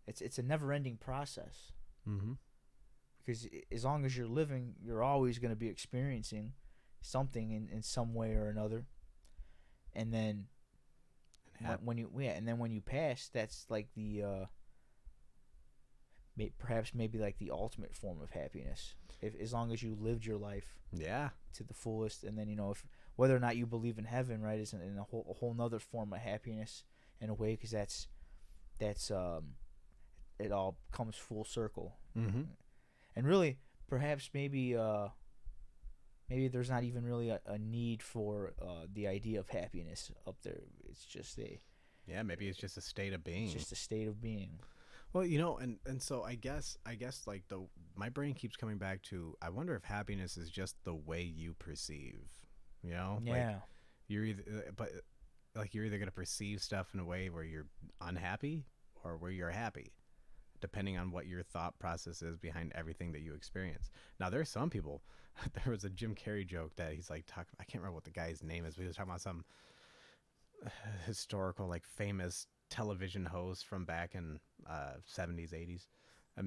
it's a never-ending process. Mm-hmm. Because as long as you're living, you're always going to be experiencing something in some way or another. And then when you pass, that's like the perhaps maybe like the ultimate form of happiness. If as long as you lived your life to the fullest, and then if whether or not you believe in heaven, right, is in a whole nother form of happiness in a way, because that's it all comes full circle. Mm-hmm. And really, perhaps maybe there's not even really a need for the idea of happiness up there. It's just maybe it's just a state of being. It's just a state of being. Well, and so I guess like my brain keeps coming back to, I wonder if happiness is just the way you perceive, Yeah. Like you're either going to perceive stuff in a way where you're unhappy or where you're happy, depending on what your thought process is behind everything that you experience. Now, there are some people, there was a Jim Carrey joke that he's like I can't remember what the guy's name is, but he was talking about some historical, like famous television host from back in 70s, 80s.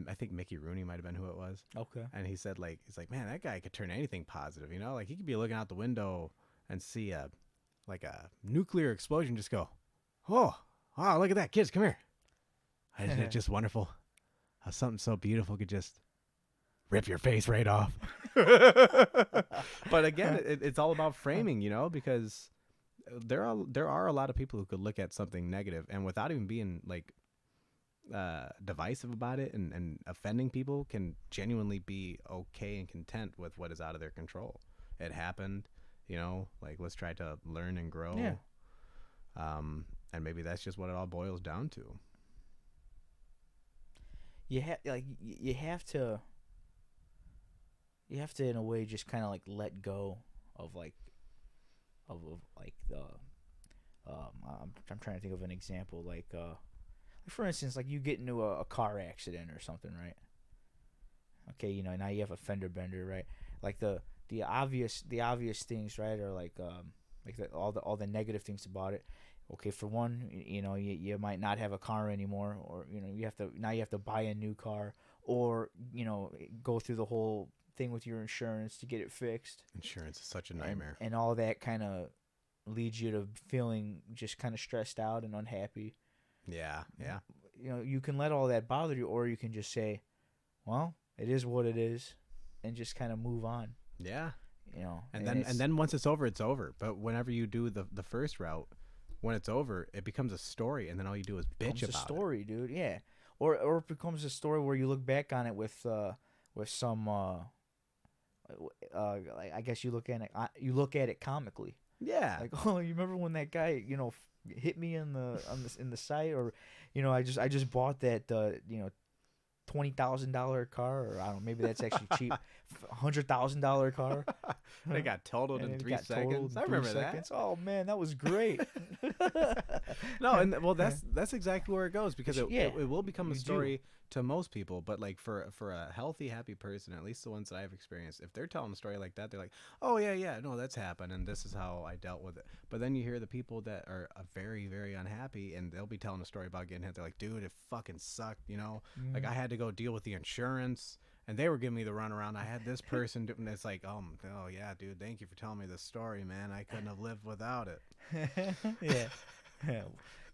I think Mickey Rooney might have been who it was. Okay. And he said, like, he's like, man, that guy could turn anything positive, like he could be looking out the window and see a nuclear explosion, just go, oh, wow, look at that, kids, come here. Isn't it just wonderful how something so beautiful could just rip your face right off? But again, it's all about framing, because there are a lot of people who could look at something negative and without even being like divisive about it and offending people, can genuinely be okay and content with what is out of their control. It happened, like let's try to learn and grow. Yeah. And maybe that's just what it all boils down to. You have to in a way just kind of like let go of like the I'm trying to think of an example, like for instance, like you get into a car accident or something, right? Okay, now you have a fender bender, right? Like the obvious things, right, are like all the negative things about it. Okay, for one, you might not have a car anymore, or you have to buy a new car, or go through the whole thing with your insurance to get it fixed. Insurance is such a nightmare, and all that kind of leads you to feeling just kind of stressed out and unhappy. Yeah. You can let all that bother you, or you can just say, well, it is what it is, and just kind of move on. Yeah. And and then once it's over, it's over. But whenever you do the first route, when it's over, it becomes a story, and then all you do is bitch about it. A story, dude. Yeah. Or it becomes a story where you look back on it with some I guess you look at it comically. Yeah. Like, oh, you remember when that guy, hit me in the site, or I just bought that $20,000 car, or I don't know, maybe that's actually cheap, $100,000 car. They got totaled And in it 3 got totaled seconds. in I 3 remember seconds. Oh man, that was great. No, and well, that's exactly where it goes, because Yeah, it will become a you do. story to most people, but like for a healthy, happy person, at least the ones that I've experienced, if they're telling a story like that, they're like, oh yeah, no, that's happened, and this is how I dealt with it. But then you hear the people that are very, very unhappy, and they'll be telling a story about getting hit. They're like, dude, it fucking sucked, like I had to go deal with the insurance. And they were giving me the runaround. I had this person doing. It's like, oh yeah, dude. Thank you for telling me this story, man. I couldn't have lived without it. Yeah. Yeah.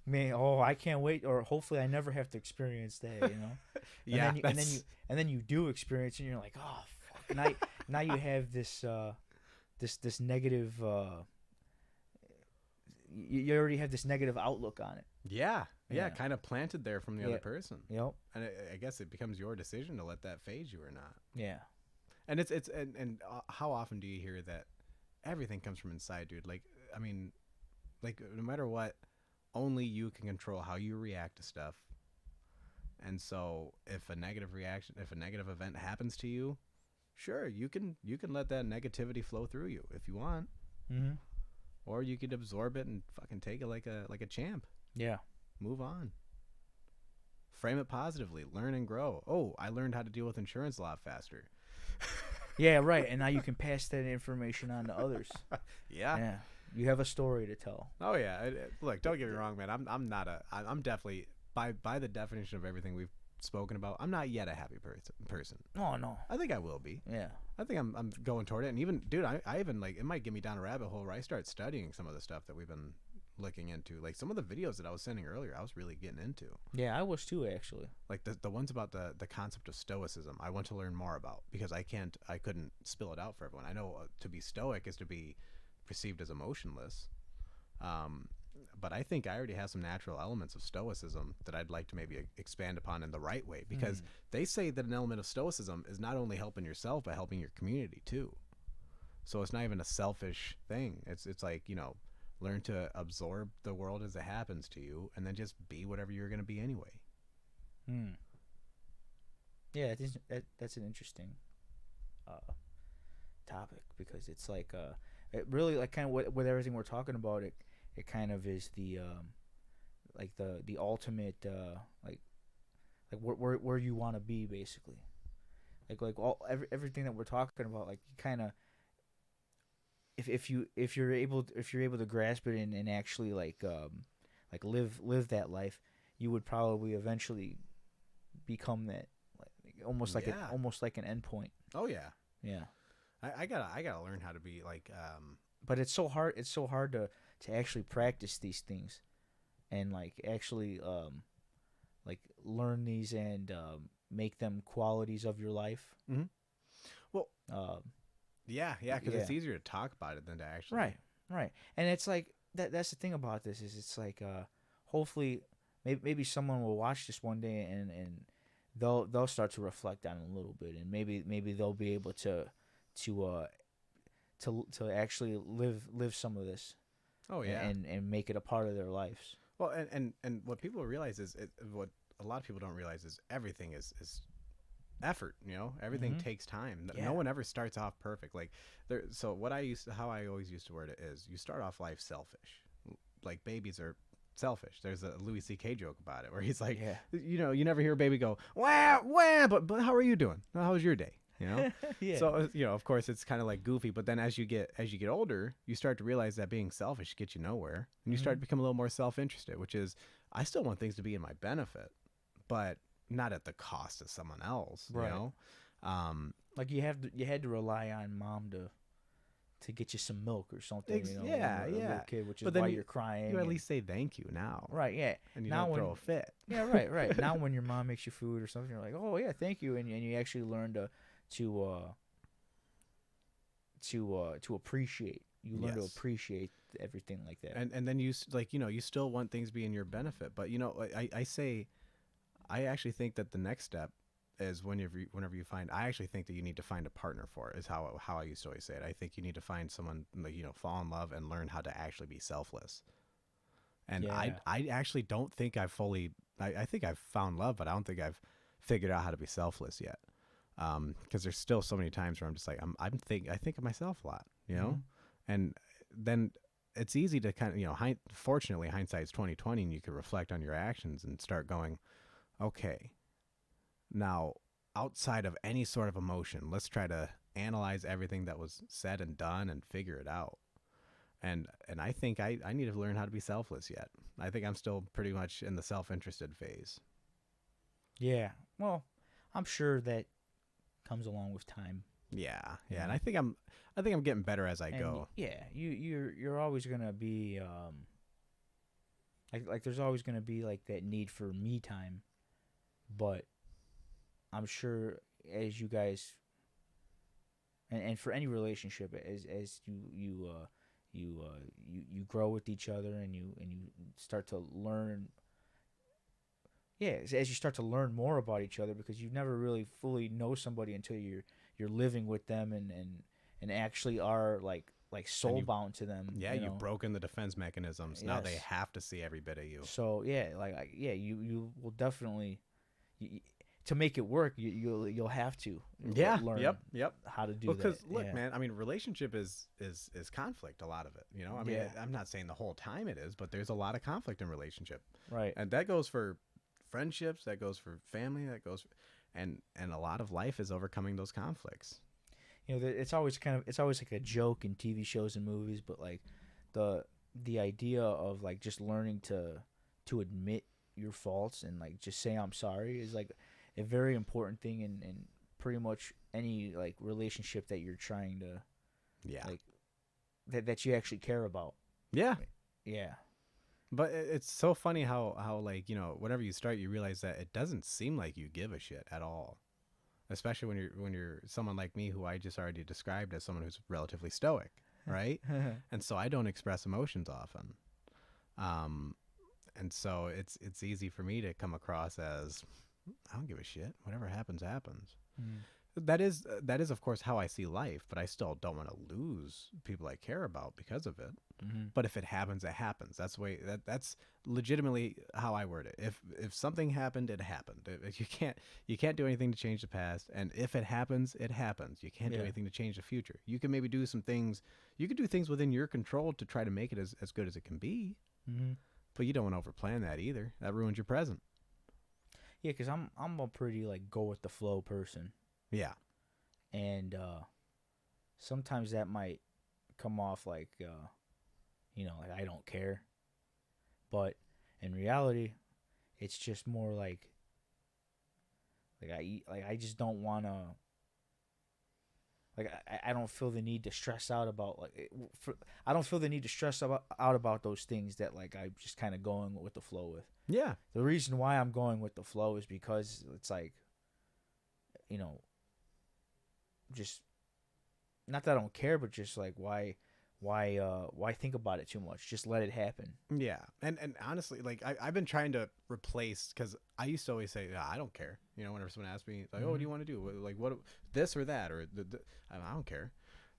Man, oh, I can't wait, or hopefully I never have to experience that, Yeah, and then you do experience it, and you're like, oh fuck. Now you have this this negative you already have this negative outlook on it. yeah, Yeah. kind of planted there from the Yeah. other person. Yep. And I guess it becomes your decision to let that phase you or not. Yeah. And it's how often do you hear that everything comes from inside, dude? Like, I mean, like no matter what, only you can control how you react to stuff. And so if a negative event happens to you, sure, you can let that negativity flow through you if you want, Mm-hmm. or you could absorb it and fucking take it like a champ. Yeah. Move on. Frame it positively. Learn and grow. Oh, I learned how to deal with insurance a lot faster. Yeah, right. And now you can pass that information on to others. Yeah. Yeah. You have a story to tell. Oh yeah. Look, don't get me wrong, man. I'm definitely by the definition of everything we've spoken about, I'm not yet a happy person. Oh no. I think I will be. Yeah. I think I'm going toward it. And even, dude, I even like, it might get me down a rabbit hole where I start studying some of the stuff that we've been looking into. Like some of the videos that I was sending earlier, I was really getting into. Yeah, I was too, actually. Like the ones about the concept of stoicism, I want to learn more about, because I couldn't spill it out for everyone. I know to be stoic is to be perceived as emotionless. But I think I already have some natural elements of stoicism that I'd like to maybe expand upon in the right way, because they say that an element of stoicism is not only helping yourself, but helping your community too. So it's not even a selfish thing. It's like, learn to absorb the world as it happens to you, and then just be whatever you're going to be anyway. Yeah, that's an interesting topic, because it's like it really, like, kind of with everything we're talking about, it kind of is the like the ultimate like where you want to be, basically. Like everything that we're talking about, like, you kind of, if you're able to grasp it and actually like live that life, you would probably eventually become that, like, almost like an endpoint. Oh yeah. Yeah. I gotta learn how to be like But it's so hard to actually practice these things, and like actually like learn these and make them qualities of your life. Mhm. Well, yeah, because it's yeah. easier to talk about it than to actually. Right. And it's like that's the thing about this, is it's like hopefully maybe someone will watch this one day, and they'll start to reflect on it a little bit, and maybe they'll be able to actually live some of this. Oh yeah. And make it a part of their lives. Well, and what people realize is what a lot of people don't realize is everything is effort. Everything takes time. Yeah. No one ever starts off perfect. Like so how I always used to word it is, you start off life selfish. Like babies are selfish. There's a Louis C.K. joke about it where he's like, you never hear a baby go wah wah, but how are you doing? How was your day? Yeah. So of course it's kind of like goofy, but then as you get older, you start to realize that being selfish gets you nowhere, and you start to become a little more self-interested, which is, I still want things to be in my benefit, but not at the cost of someone else. Right. Like you had to rely on mom to get you some milk or something. When you were a little kid, which is why you're crying. You at least say thank you now. Right. Yeah. And you now don't throw a fit. Yeah. Right. Now when your mom makes you food or something, you're like, oh yeah, thank you, and you actually learn to appreciate. You learn to appreciate everything like that. And then you still want things to be in your benefit, but I actually think that the next step is whenever you find, I actually think that you need to find a partner for it, is how I used to always say it. I think you need to find someone, like, fall in love and learn how to actually be selfless. And I actually don't think I've fully, I think I've found love, but I don't think I've figured out how to be selfless yet. Because there's still so many times where I'm just like, I think of myself a lot, you know, and then it's easy to kind of, you know, fortunately hindsight's 2020, and you can reflect on your actions and start going, okay, now outside of any sort of emotion, let's try to analyze everything that was said and done and figure it out. And I think I need to learn how to be selfless yet. I think I'm still pretty much in the self-interested phase. Yeah. Well, I'm sure that comes along with time. Yeah. You And know? I think I'm getting better as I go. Yeah, you're always gonna be like there's always gonna be like that need for me time, but I'm sure as you guys and for any relationship as you grow with each other and you start to learn, yeah, as you start to learn more about each other, because you never really fully know somebody until you're living with them and actually are like soul bound to them. Yeah, you you've know? broken the defense mechanisms. Now they Yes. have to see every bit of you. So yeah, yeah, you will definitely to make it work. You'll have to learn Yep. how to do that. Because look, Yeah. man, I mean, relationship is conflict. A lot of it, you know. I mean, Yeah. I'm not saying the whole time it is, but there's a lot of conflict in relationship, Right. and that goes for friendships, that goes for family, that goes, and a lot of life is overcoming those conflicts. You know, it's always like a joke in TV shows and movies, but like the idea of like just learning to admit your faults and like just say I'm sorry is like a very important thing in pretty much any like relationship that you're trying to Yeah. like that you actually care about. Yeah. Yeah. But it's so funny how like, you know, whenever you start, you realize that it doesn't seem like you give a shit at all. Especially when you're someone like me, who I just already described as someone who's relatively stoic, right? And so I don't express emotions often. And so it's easy for me to come across as, I don't give a shit. Whatever happens, happens. Mm. That is of course how I see life, but I still don't want to lose people I care about because of it. Mm-hmm. But if it happens, it happens. That's legitimately how I word it. If something happened, it happened. You can't do anything to change the past, and if it happens, it happens. You can't do anything to change the future. You can maybe do some things. You can do things within your control to try to make it as good as it can be. Mm-hmm. But you don't want to overplan that either. That ruins your present. Yeah, because I'm a pretty like go with the flow person. Yeah. And sometimes that might come off like you know, like I don't care, but in reality it's just more like I just don't want to like I don't feel the need to stress out about like I don't feel the need to stress out about those things that like I'm just kind of going with the flow with. Yeah. The reason why I'm going with the flow is because it's like, you know, just not that I don't care, but just like why think about it too much? Just let it happen. Yeah. And honestly, like I've been trying to replace, because I used to always say, I don't care. You know, whenever someone asks me, like, oh, what do you want to do? Like, what, this or that, or I don't care.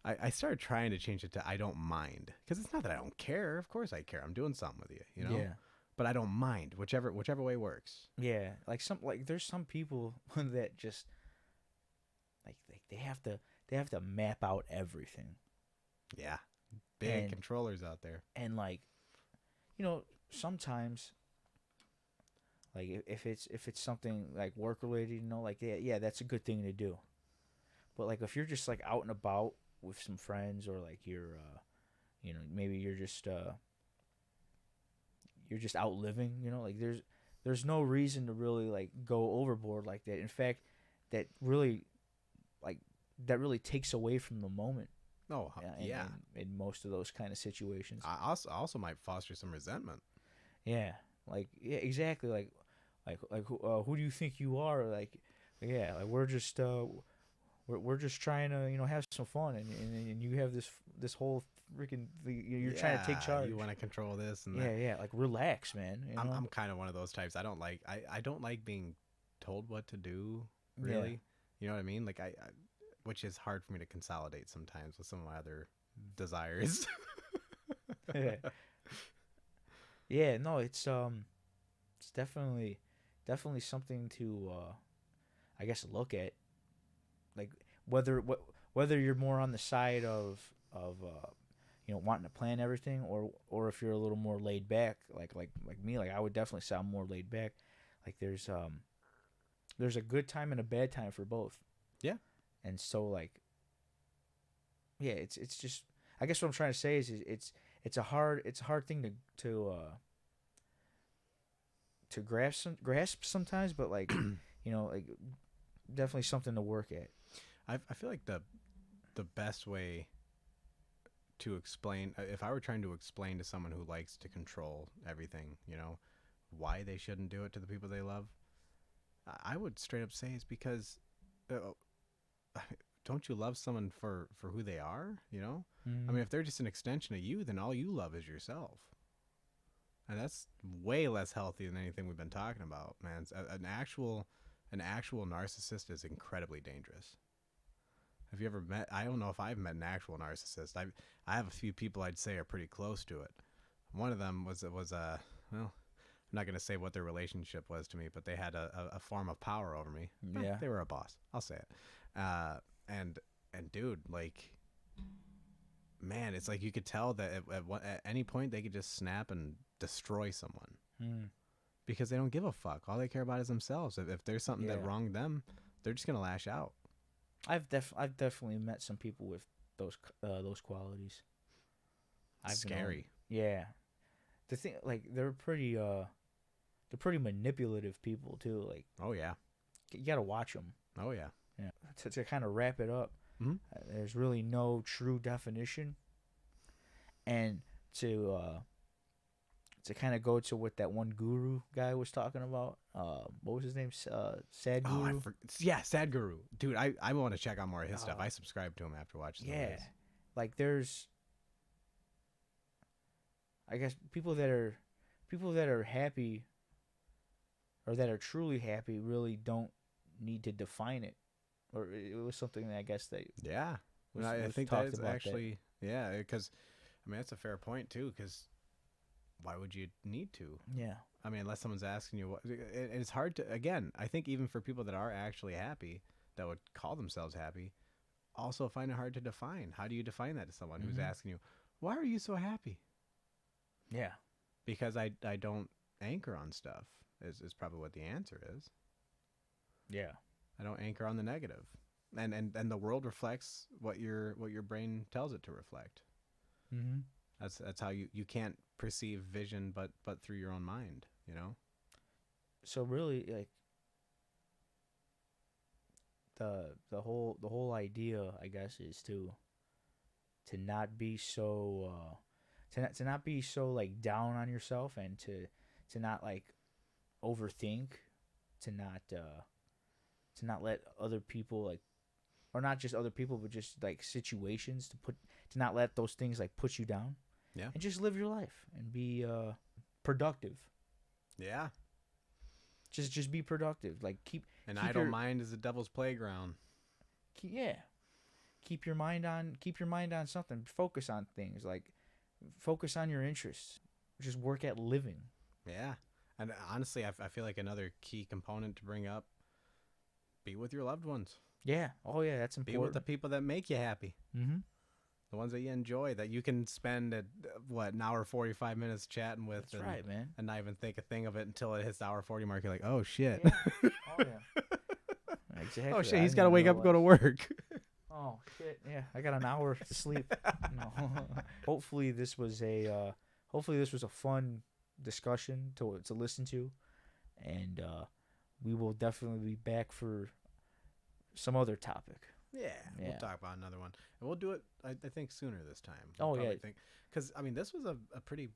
I started trying to change it to I don't mind, because it's not that I don't care. Of course I care. I'm doing something with you, you know? Yeah. But I don't mind, whichever way works. Yeah. Like there's some people that just like they have to map out everything. Yeah. Big controllers out there. And like, you know, sometimes like if it's something like work related, you know, like yeah, that's a good thing to do. But like if you're just like out and about with some friends, or like you're you know, maybe you're just out living, you know, like there's no reason to really like go overboard like that. In fact, that really takes away from the moment. Oh, yeah. In most of those kind of situations. I also might foster some resentment. Yeah. Like, yeah, exactly. Like who do you think you are? Like, yeah, like we're just trying to, you know, have some fun, and you have this whole freaking you're trying to take charge. You want to control this and yeah, that. yeah. Like relax, man. You know? I'm kind of one of those types. I don't like being told what to do. Really, Yeah. You know what I mean? Like I which is hard for me to consolidate sometimes with some of my other desires. Yeah. Yeah, no, it's definitely something to I guess, look at, like, whether whether you're more on the side of wanting to plan everything, or if you're a little more laid back, like me. Like, I would definitely sound more laid back. Like, there's a good time and a bad time for both. Yeah. And so, like, yeah, it's just, I guess what I'm trying to say is it's a hard thing to grasp sometimes, but, like, like, definitely something to work at. I feel like the best way to explain, if I were trying to explain to someone who likes to control everything, why they shouldn't do it to the people they love, I would straight up say it's because don't you love someone for who they are? I mean, if they're just an extension of you, then all you love is yourself. And that's way less healthy than anything we've been talking about, man. An actual narcissist is incredibly dangerous. Have you ever met? I don't know if I've met an actual narcissist. I have a few people I'd say are pretty close to it. One of them was well, I'm not going to say what their relationship was to me, but they had a form of power over me. Yeah. They were a boss. I'll say it. And dude, like, man, it's like you could tell that at any point they could just snap and destroy someone because they don't give a fuck. All they care about is themselves. If there's something that wronged them, they're just going to lash out. I've definitely met some people with those qualities. Scary. Yeah. The thing, like, they're pretty manipulative people too. Like, oh yeah, you gotta watch them. Oh yeah. Yeah. To kind of wrap it up, there's really no true definition, and to kind of go to what that one guru guy was talking about. What was his name? Sadhguru. Sadhguru. Dude, I want to check out more of his stuff. I subscribed to him after watching. Yeah, like, there's, I guess, people that are happy, or that are truly happy, really don't need to define it. Or it was something that I guess that I think that is actually because I mean, that's a fair point too, because why would you need to? Yeah. I mean, unless someone's asking you what, it's hard to, again, I think even for people that are actually happy, that would call themselves happy, also find it hard to define. How do you define that to someone who's asking you, why are you so happy? Yeah. Because I don't anchor on stuff is probably what the answer is. Yeah. I don't anchor on the negative. And the world reflects what your brain tells it to reflect. Mm-hmm. That's how you can't perceive vision but through your own mind, So really, like, the whole idea, I guess, is to not be so to not be so, like, down on yourself, and to not, like, overthink, to not let other people, like, or not just other people, but just, like, situations, to not let those things, like, put you down. Yeah. And just live your life and be productive. Yeah. Just be productive. Like, keep idle mind is the devil's playground. Keep your mind on something. Focus on things. Like, focus on your interests. Just work at living. Yeah. And honestly, I feel like another key component to bring up, be with your loved ones. Yeah. Oh yeah, that's important. Be with the people that make you happy. Mm-hmm. The ones that you enjoy, that you can spend an hour 45 minutes chatting with. That's right, man. And not even think a thing of it until it hits the hour 40 mark. You're like, oh shit. Yeah. Oh yeah. Exactly. Oh shit, he's got to wake up and go to work. Oh shit. Yeah, I got an hour to sleep. No. Hopefully this was a fun discussion to listen to, and we will definitely be back for some other topic. Yeah, we'll talk about another one, and we'll do it, I think, sooner this time. Because I mean, this was a pretty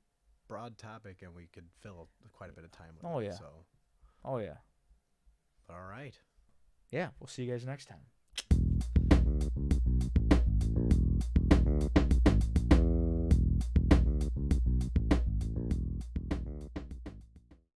broad topic, and we could fill quite a bit of time with it. So. Oh yeah. All right. Yeah, we'll see you guys next time.